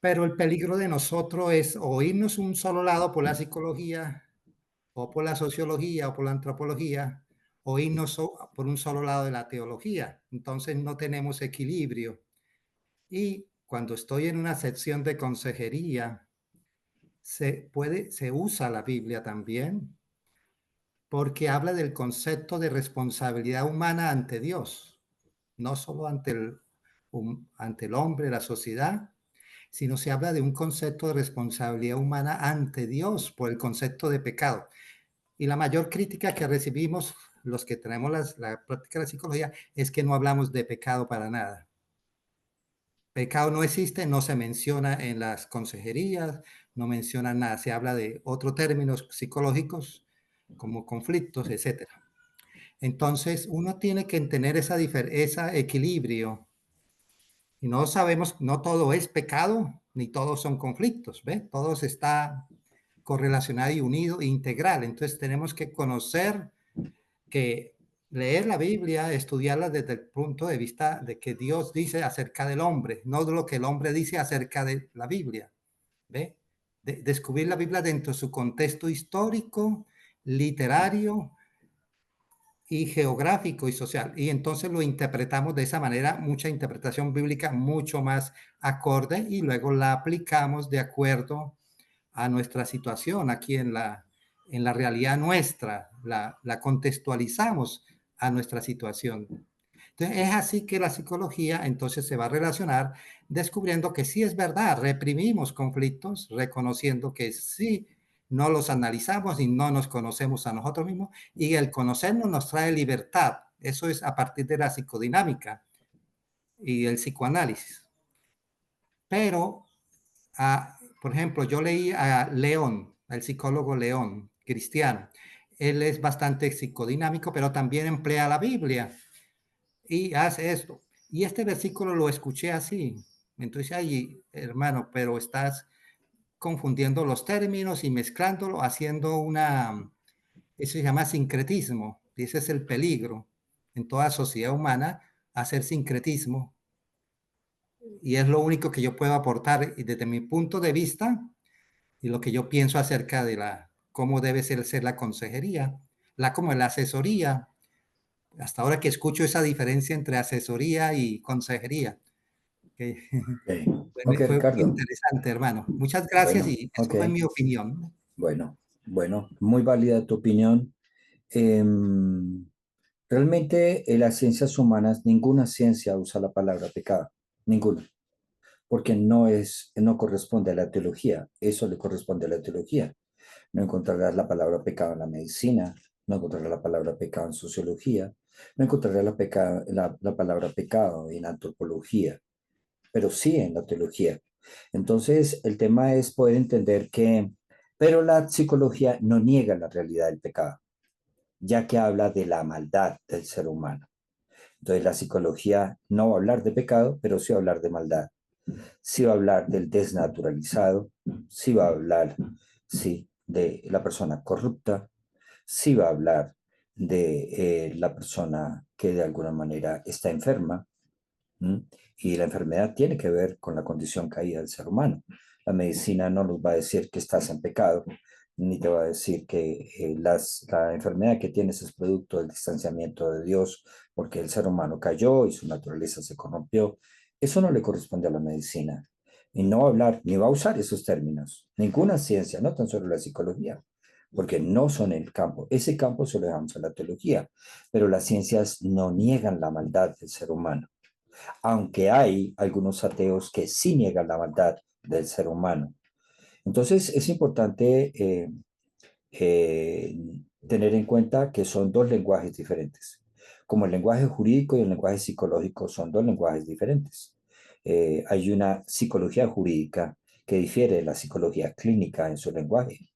Pero el peligro de nosotros es o irnos un solo lado por la psicología, o por la sociología, o por la antropología, o irnos por un solo lado de la teología. Entonces no tenemos equilibrio. Y cuando estoy en una sección de consejería, se usa la Biblia también, porque habla del concepto de responsabilidad humana ante Dios, no solo ante el hombre, la sociedad, sino se habla de un concepto de responsabilidad humana ante Dios por el concepto de pecado. Y la mayor crítica que recibimos los que tenemos la práctica de la psicología es que no hablamos de pecado para nada. Pecado no existe, no se menciona en las consejerías, no menciona nada, se habla de otros términos psicológicos como conflictos, etcétera. Entonces, uno tiene que tener ese equilibrio. Y no sabemos, no todo es pecado, ni todos son conflictos, ¿ve? Todo está correlacionado y unido e integral. Entonces, tenemos que conocer que leer la Biblia, estudiarla desde el punto de vista de que Dios dice acerca del hombre, no de lo que el hombre dice acerca de la Biblia, ¿ve? Descubrir la Biblia dentro de su contexto histórico, literario, y geográfico y social. Y entonces lo interpretamos de esa manera, mucha interpretación bíblica mucho más acorde y luego la aplicamos de acuerdo a nuestra situación aquí en la realidad nuestra, la contextualizamos a nuestra situación. Entonces, es así que la psicología entonces se va a relacionar descubriendo que sí es verdad, reprimimos conflictos, reconociendo que sí no los analizamos y no nos conocemos a nosotros mismos y el conocernos nos trae libertad. Eso es a partir de la psicodinámica y el psicoanálisis. Pero, por ejemplo, yo leí a León, el psicólogo León, cristiano. Él es bastante psicodinámico, pero también emplea la Biblia y hace esto. Y este versículo lo escuché así. Entonces, ahí, hermano, pero estás confundiendo los términos y mezclándolo, haciendo eso se llama sincretismo. Y ese es el peligro en toda sociedad humana, hacer sincretismo. Y es lo único que yo puedo aportar desde mi punto de vista y lo que yo pienso acerca de cómo debe ser la consejería, como la asesoría. Hasta ahora que escucho esa diferencia entre asesoría y consejería. Que Okay. fue, Ok, fue muy Ricardo. interesante, hermano. Muchas gracias Bueno, y ok. eso fue mi opinión. Bueno, bueno, muy válida tu opinión. Em, Realmente en las ciencias humanas, ninguna ciencia usa la palabra pecado, ninguna, porque no corresponde a la teología, eso le corresponde a la teología. No encontrarás la palabra pecado en la medicina, no encontrarás la palabra pecado en sociología, no encontrarás la palabra pecado en antropología, pero sí en la teología. Entonces, el tema es poder entender pero la psicología no niega la realidad del pecado, ya que habla de la maldad del ser humano. Entonces, la psicología no va a hablar de pecado, pero sí va a hablar de maldad. Sí va a hablar del desnaturalizado, sí va a hablar, sí, de la persona corrupta, sí va a hablar de la persona que de alguna manera está enferma. ¿Mm? Y la enfermedad tiene que ver con la condición caída del ser humano. La medicina no nos va a decir que estás en pecado, ni te va a decir que la enfermedad que tienes es producto del distanciamiento de Dios, porque el ser humano cayó y su naturaleza se corrompió. Eso no le corresponde a la medicina. Y no va a hablar, ni va a usar esos términos. Ninguna ciencia, no tan solo la psicología, porque no son el campo. Ese campo se lo dejamos a la teología, pero las ciencias no niegan la maldad del ser humano, aunque hay algunos ateos que sí niegan la maldad del ser humano. Entonces es importante eh, tener en cuenta que son dos lenguajes diferentes. Como el lenguaje jurídico y el lenguaje psicológico son dos lenguajes diferentes. Hay una psicología jurídica que difiere de la psicología clínica en su lenguaje.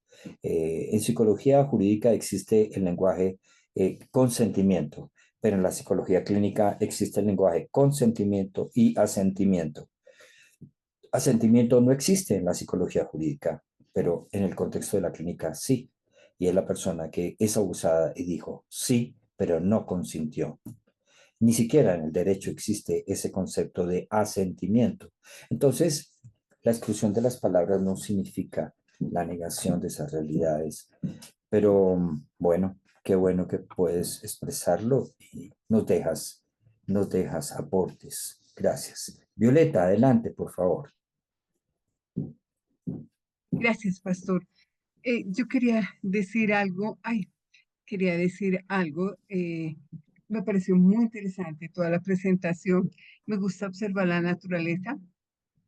En psicología jurídica existe el lenguaje consentimiento, pero en la psicología clínica existe el lenguaje consentimiento y asentimiento. Asentimiento no existe en la psicología jurídica, pero en el contexto de la clínica sí. Y es la persona que es abusada y dijo sí, pero no consintió. Ni siquiera en el derecho existe ese concepto de asentimiento. Entonces, la exclusión de las palabras no significa la negación de esas realidades. Pero bueno, qué bueno que puedes expresarlo y nos dejas aportes. Gracias. Violeta, adelante, por favor. Gracias, pastor. Yo quería decir algo, quería decir algo. Me pareció muy interesante toda la presentación. Me gusta observar la naturaleza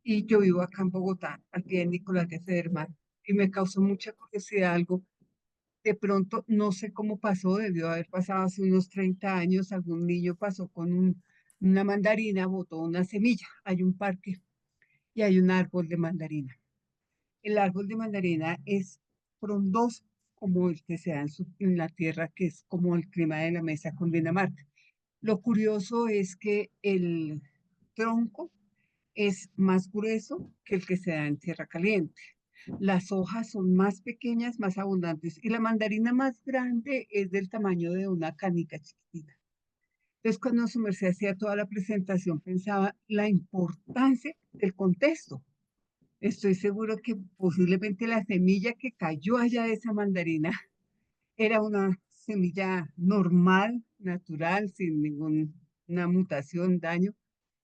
y yo vivo acá en Bogotá, al pie de Nicolás de Federman, y me causó mucha curiosidad algo. De pronto, no sé cómo pasó, debió haber pasado hace unos 30 años, algún niño pasó con una mandarina, botó una semilla. Hay un parque y hay un árbol de mandarina. El árbol de mandarina es frondoso como el que se da en la tierra, que es como el clima de la mesa con Dinamarca. Lo curioso es que el tronco es más grueso que el que se da en tierra caliente. Las hojas son más pequeñas, más abundantes, y la mandarina más grande es del tamaño de una canica chiquitita. Entonces, cuando su merced hacía toda la presentación, pensaba la importancia del contexto. Estoy seguro que posiblemente la semilla que cayó allá de esa mandarina era una semilla normal, natural, sin ninguna mutación, daño,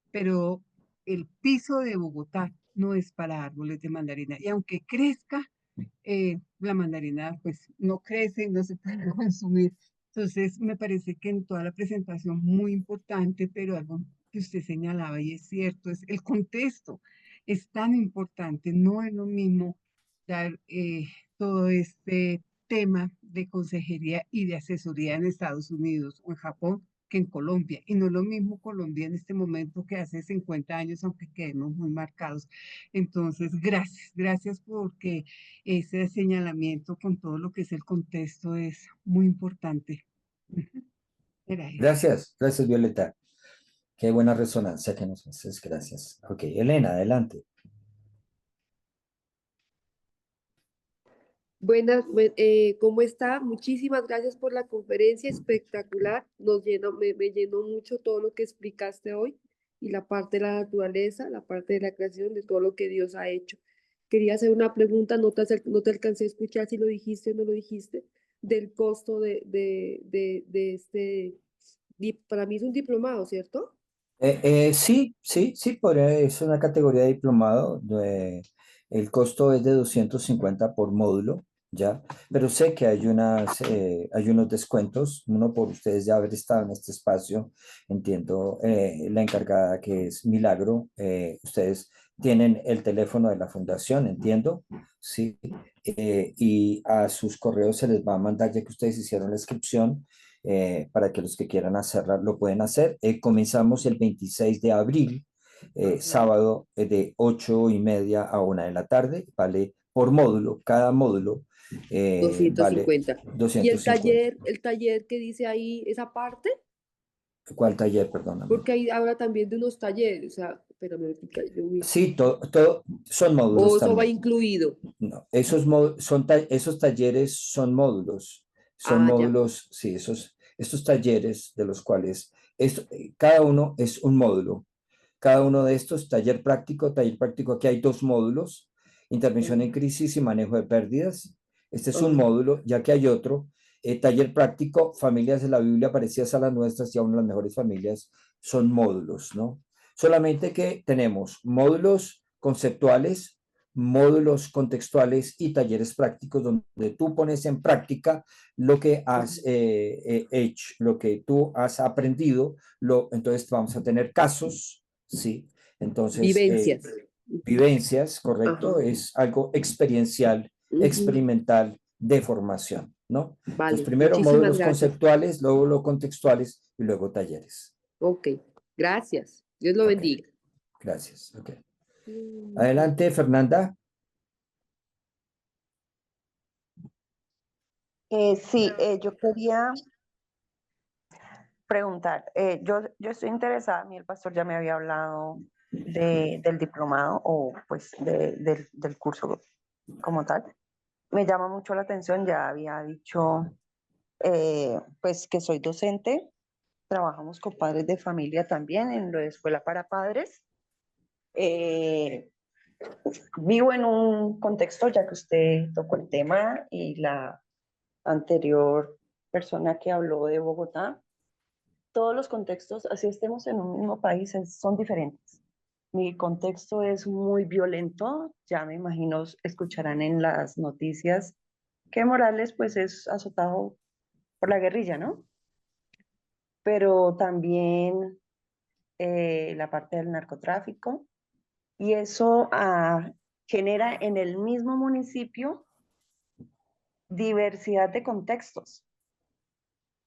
pero el piso de Bogotá no es para árboles de mandarina. Y aunque crezca, la mandarina pues no crece y no se puede consumir. Entonces, me parece que en toda la presentación muy importante, pero algo que usted señalaba y es cierto, es el contexto. Es tan importante, no es lo mismo dar todo este tema de consejería y de asesoría en Estados Unidos o en Japón que en Colombia. Y no es lo mismo Colombia en este momento que hace 50 años, aunque quedemos muy marcados. Entonces, gracias porque ese señalamiento con todo lo que es el contexto es muy importante. Ujú. Era eso. Gracias, Violeta. Qué buena resonancia que nos haces, gracias. Ok, Elena, adelante. Buenas, ¿cómo está? Muchísimas gracias por la conferencia, espectacular. Me llenó mucho todo lo que explicaste hoy y la parte de la naturaleza, la parte de la creación, de todo lo que Dios ha hecho. Quería hacer una pregunta, no te alcancé a escuchar si lo dijiste o no lo dijiste, del costo de este, para mí es un diplomado, ¿cierto? Sí, es una categoría de diplomado. El costo es de 250 por módulo, ¿ya? Pero sé que hay unos descuentos, uno por ustedes ya haber estado en este espacio, entiendo, la encargada que es Milagro, ustedes tienen el teléfono de la fundación, entiendo, ¿sí? Y a sus correos se les va a mandar, ya que ustedes hicieron la inscripción, para que los que quieran hacerla lo pueden hacer. Comenzamos el 26 de abril, sábado, de 8:30 a 1 de la tarde, vale por módulo, cada módulo vale 250. ¿Y 250. el taller que dice ahí, esa parte? ¿Cuál taller? Perdóname. Porque ahí habla también de unos talleres, o sea, espérame, yo miro. Sí, son módulos O eso va también. incluido. No, esos talleres son módulos. Son Ah, ya. módulos, sí, estos talleres de los cuales cada uno es un módulo. Cada uno de estos, taller práctico, aquí hay dos módulos, intervención en crisis y manejo de pérdidas. Este es un Ajá. módulo, ya que hay otro, taller práctico, familias de la Biblia parecidas a las nuestras y aún las mejores familias, son módulos, ¿no? Solamente que tenemos módulos conceptuales, módulos contextuales y talleres prácticos donde tú pones en práctica lo que has hecho, lo que tú has aprendido. Entonces vamos a tener casos, ¿sí? Entonces, Vivencias. vivencias, correcto, Ajá. es algo experiencial, Ujú. experimental, de formación, ¿no? Entonces, Vale, primero muchísimas módulos gracias. conceptuales, luego los contextuales y luego talleres. Ok, gracias. Dios lo Ok. bendiga. Gracias. Ok. Mm. Adelante, Fernanda. Sí, yo quería preguntar, yo estoy interesada, a mí el pastor ya me había hablado del diplomado o pues del curso como tal. Me llama mucho la atención, ya había dicho pues que soy docente, trabajamos con padres de familia también en la escuela para padres. Eh, Vivo en un contexto, ya que usted tocó el tema y la anterior persona que habló de Bogotá, todos los contextos, así estemos en un mismo país, son diferentes. Mi contexto es muy violento, ya me imagino escucharán en las noticias que Morales pues es azotado por la guerrilla, ¿no? Pero también la parte del narcotráfico y eso genera en el mismo municipio diversidad de contextos.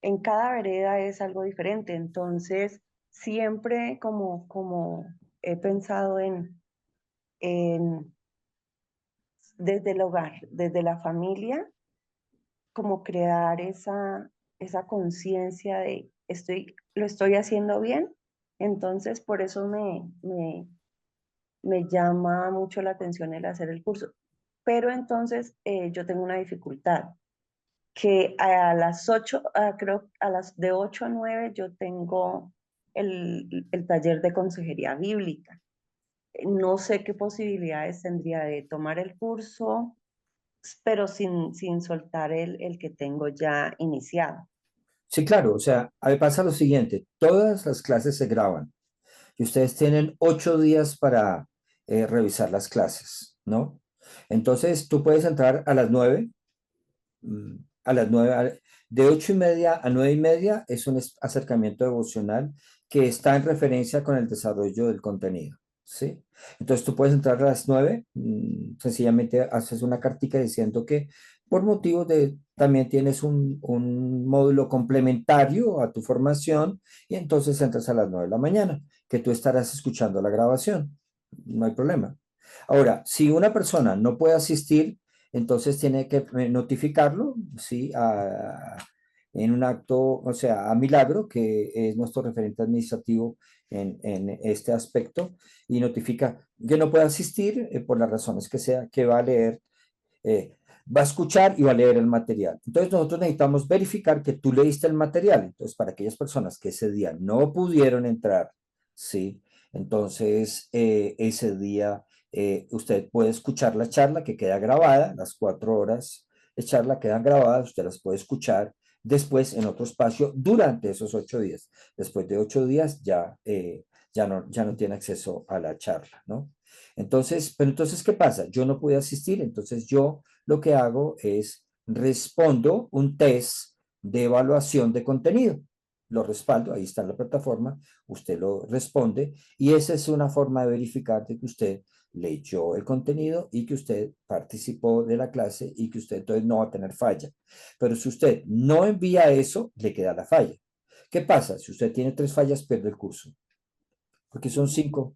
En cada vereda es algo diferente, entonces siempre como he pensado en desde el hogar, desde la familia, como crear esa conciencia de lo estoy haciendo bien, entonces por eso me llama mucho la atención el hacer el curso. Pero entonces yo tengo una dificultad, que a las 8, creo a las de 8 a 9 yo tengo el taller de consejería bíblica. No sé qué posibilidades tendría de tomar el curso, pero sin soltar el que tengo ya iniciado. Sí, claro, o sea, a ver, pasa lo siguiente, todas las clases se graban y ustedes tienen 8 días para revisar las clases, ¿no? Entonces, tú puedes entrar a las 9, a las 9, de 8:30 a 9:30 es un acercamiento devocional que está en referencia con el desarrollo del contenido, ¿sí? Entonces tú puedes entrar a las 9, sencillamente haces una cartica diciendo que por motivos también tienes un módulo complementario a tu formación y entonces entras a las 9 de la mañana, que tú estarás escuchando la grabación, no hay problema. Ahora, si una persona no puede asistir, entonces tiene que notificarlo, ¿sí? En un acto, o sea, a Milagro, que es nuestro referente administrativo en este aspecto, y notifica que no puede asistir por las razones que sea, que va a leer, va a escuchar y va a leer el material. Entonces nosotros necesitamos verificar que tú leíste el material. Entonces, para aquellas personas que ese día no pudieron entrar, ¿sí? Entonces, ese día usted puede escuchar la charla que queda grabada, las 4 horas de charla quedan grabadas, usted las puede escuchar después en otro espacio durante esos 8 días. Después de 8 días ya no tiene acceso a la charla, ¿no? Entonces, pero entonces, ¿qué pasa? Yo no pude asistir, entonces yo lo que hago es respondo un test de evaluación de contenido. Lo respaldo, ahí está en la plataforma, usted lo responde y esa es una forma de verificar de que usted leyó el contenido y que usted participó de la clase y que usted entonces no va a tener falla. Pero si usted no envía eso, le queda la falla. ¿Qué pasa? Si usted tiene 3 fallas, pierde el curso, porque son 5. O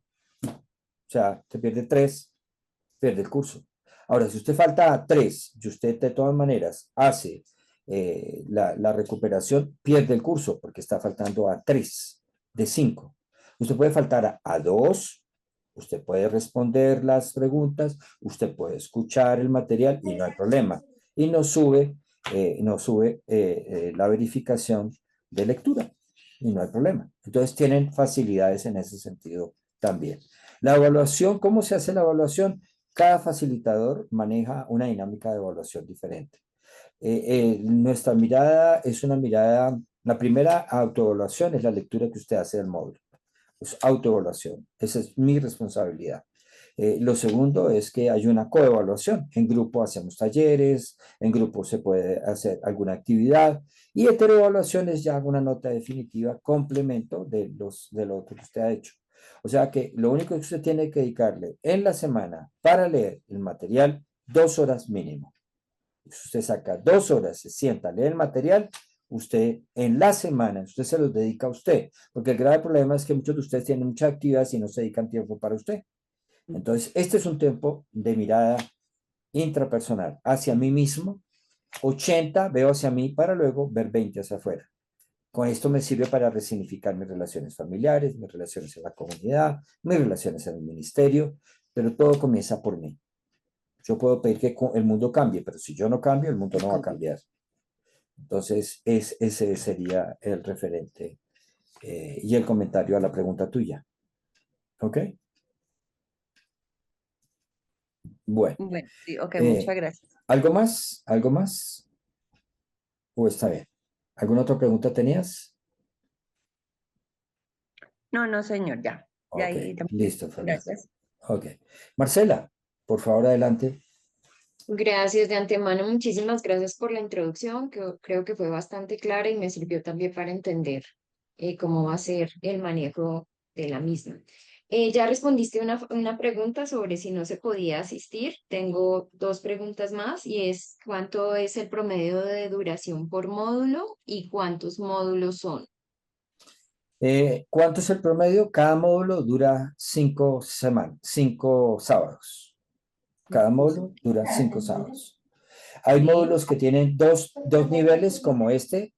sea, te pierde 3, pierde el curso. Ahora, si usted falta a 3 y usted de todas maneras hace la recuperación, pierde el curso porque está faltando a 3 de 5. Usted puede faltar a 2, usted puede responder las preguntas, usted puede escuchar el material y no hay problema. Y no sube la verificación de lectura y no hay problema. Entonces tienen facilidades en ese sentido también. La evaluación, ¿cómo se hace la evaluación? Cada facilitador maneja una dinámica de evaluación diferente. Nuestra mirada es una mirada, la primera autoevaluación es la lectura que usted hace del módulo. Es autoevaluación, esa es mi responsabilidad. Lo segundo es que hay una coevaluación. En grupo hacemos talleres, en grupo se puede hacer alguna actividad y heteroevaluación es ya una nota definitiva, complemento de lo otro que usted ha hecho. O sea que lo único que usted tiene que dedicarle en la semana para leer el material, 2 horas mínimo. Si usted saca 2 horas, se sienta a leer el material, usted en la semana, usted se los dedica a usted, porque el grave problema es que muchos de ustedes tienen muchas actividades y no se dedican tiempo para usted. Entonces, este es un tiempo de mirada intrapersonal hacia mí mismo, 80 veo hacia mí para luego ver 20 hacia afuera. Con esto me sirve para resignificar mis relaciones familiares, mis relaciones en la comunidad, mis relaciones en el ministerio, pero todo comienza por mí. Yo puedo pedir que el mundo cambie, pero si yo no cambio, el mundo no va a cambiar. Entonces, ese sería el referente y el comentario a la pregunta tuya. ¿Ok? Bueno. Bueno, sí, ok, muchas gracias. ¿Algo más? ¿Algo más? ¿O está bien? ¿Alguna otra pregunta tenías? No, no, señor, ya. Ya Ok, ahí listo, Fernanda. gracias. Ok. Marcela, por favor, adelante. Gracias de antemano, muchísimas gracias por la introducción, que creo que fue bastante clara y me sirvió también para entender cómo va a ser el manejo de la misma. Ya respondiste una pregunta sobre si no se podía asistir. Tengo 2 preguntas más y es ¿cuánto es el promedio de duración por módulo y cuántos módulos son? ¿Cuánto es el promedio? Cada módulo dura 5 semanas, 5 sábados. Cada módulo dura 5 sábados. Hay Sí. módulos que tienen dos niveles como este,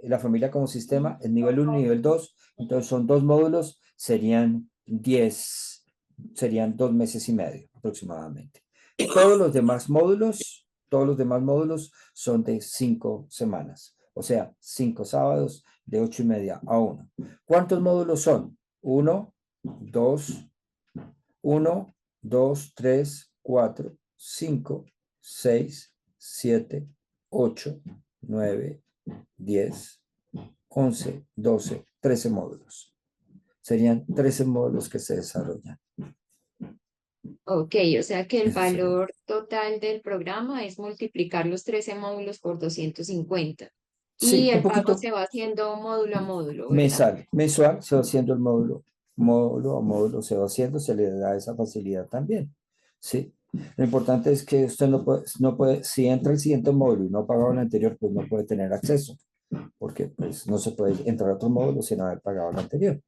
la familia como sistema, el nivel 1 y nivel 2. Entonces son 2 módulos, serían 2 meses y medio aproximadamente. Todos los demás módulos son de 5 semanas. O sea, 5 sábados de 8:30 a 1. ¿Cuántos módulos son? 1, 2, 3, 4, 5, 6, 7, 8, 9, 10, 11, 12, 13 módulos. Serían 13 módulos que se desarrollan. Ok, o sea que el Eso sería. valor total del programa es multiplicar los 13 módulos por 250. Sí, Y un el pago poquito se va haciendo módulo a módulo, ¿verdad? mensual se va haciendo el módulo a módulo se va haciendo, se le da esa facilidad también. Sí. Lo importante es que usted no puede, si entra el siguiente módulo y no ha pagado el anterior, pues no puede tener acceso, porque pues no se puede entrar a otro módulo sin haber pagado el anterior.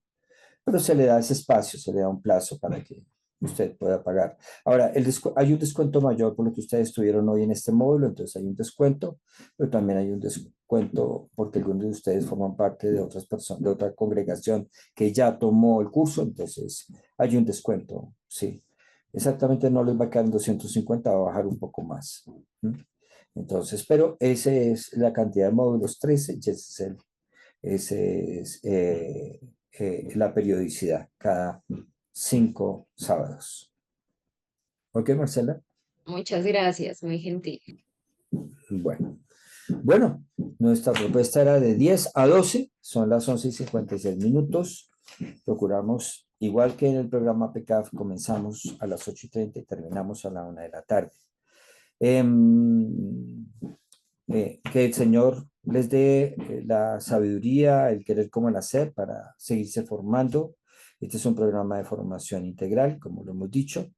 Pero se le da ese espacio, se le da un plazo para que usted pueda pagar. Ahora, hay un descuento mayor por lo que ustedes estuvieron hoy en este módulo, entonces hay un descuento, pero también hay un descuento porque algunos de ustedes forman parte de otras personas, de otra congregación que ya tomó el curso, entonces hay un descuento, sí. Exactamente no les va a quedar en 250, va a bajar un poco más. Entonces, pero esa es la cantidad de módulos 13 y ese es la periodicidad, cada 5 sábados. ¿Ok, Marcela? Muchas gracias, muy gentil. Bueno, nuestra propuesta era de 10 a 12, son las 11:56. Procuramos, igual que en el programa PECAF, comenzamos a las 8:30 y terminamos a la 1 de la tarde. Que el Señor les dé la sabiduría, el querer como el hacer para seguirse formando. Este es un programa de formación integral, como lo hemos dicho,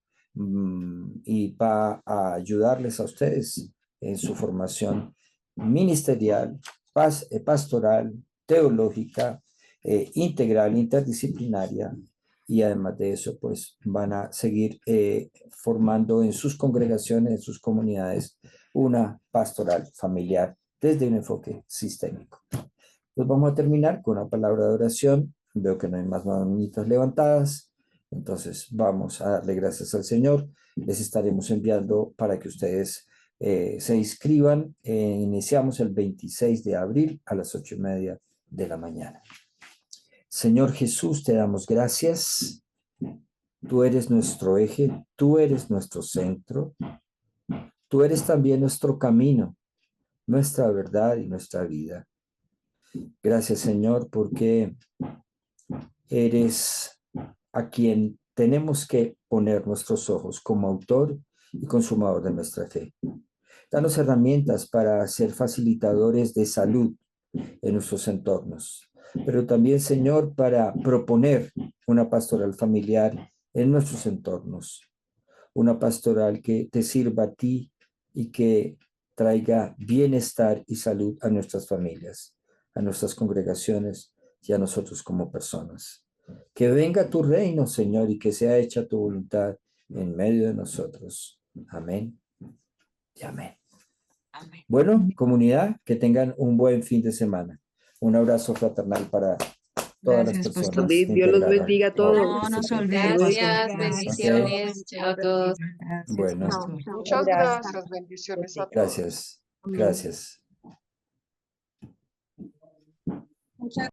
y va a ayudarles a ustedes en su formación ministerial, pastoral, teológica, integral, interdisciplinaria, y además de eso, pues van a seguir formando en sus congregaciones, en sus comunidades, una pastoral familiar desde un enfoque sistémico. Pues vamos a terminar con una palabra de oración. Veo que no hay más manitas levantadas, entonces vamos a darle gracias al Señor. Les estaremos enviando para que ustedes se inscriban. Iniciamos el 26 de abril a las 8:30 de la mañana. Señor Jesús, te damos gracias. Tú eres nuestro eje, tú eres nuestro centro. Tú eres también nuestro camino, nuestra verdad y nuestra vida. Gracias, Señor, porque eres a quien tenemos que poner nuestros ojos como autor y consumador de nuestra fe. Danos herramientas para ser facilitadores de salud en nuestros entornos, pero también, Señor, para proponer una pastoral familiar en nuestros entornos, una pastoral que te sirva a ti y que traiga bienestar y salud a nuestras familias, a nuestras congregaciones y a nosotros como personas. Que venga tu reino, Señor, y que sea hecha tu voluntad en medio de nosotros. Amén y amén. Amén. Bueno, comunidad, que tengan un buen fin de semana. Un abrazo fraternal para todas las Gracias, personas. pastor. que Dios los integraron bendiga a hoy todos. No nos este tema. olvidemos. Gracias, bendiciones. Chao a todos. Gracias, Bueno. pastor. Muchas Gracias. gracias, bendiciones a todos. Gracias. Gracias. Muchas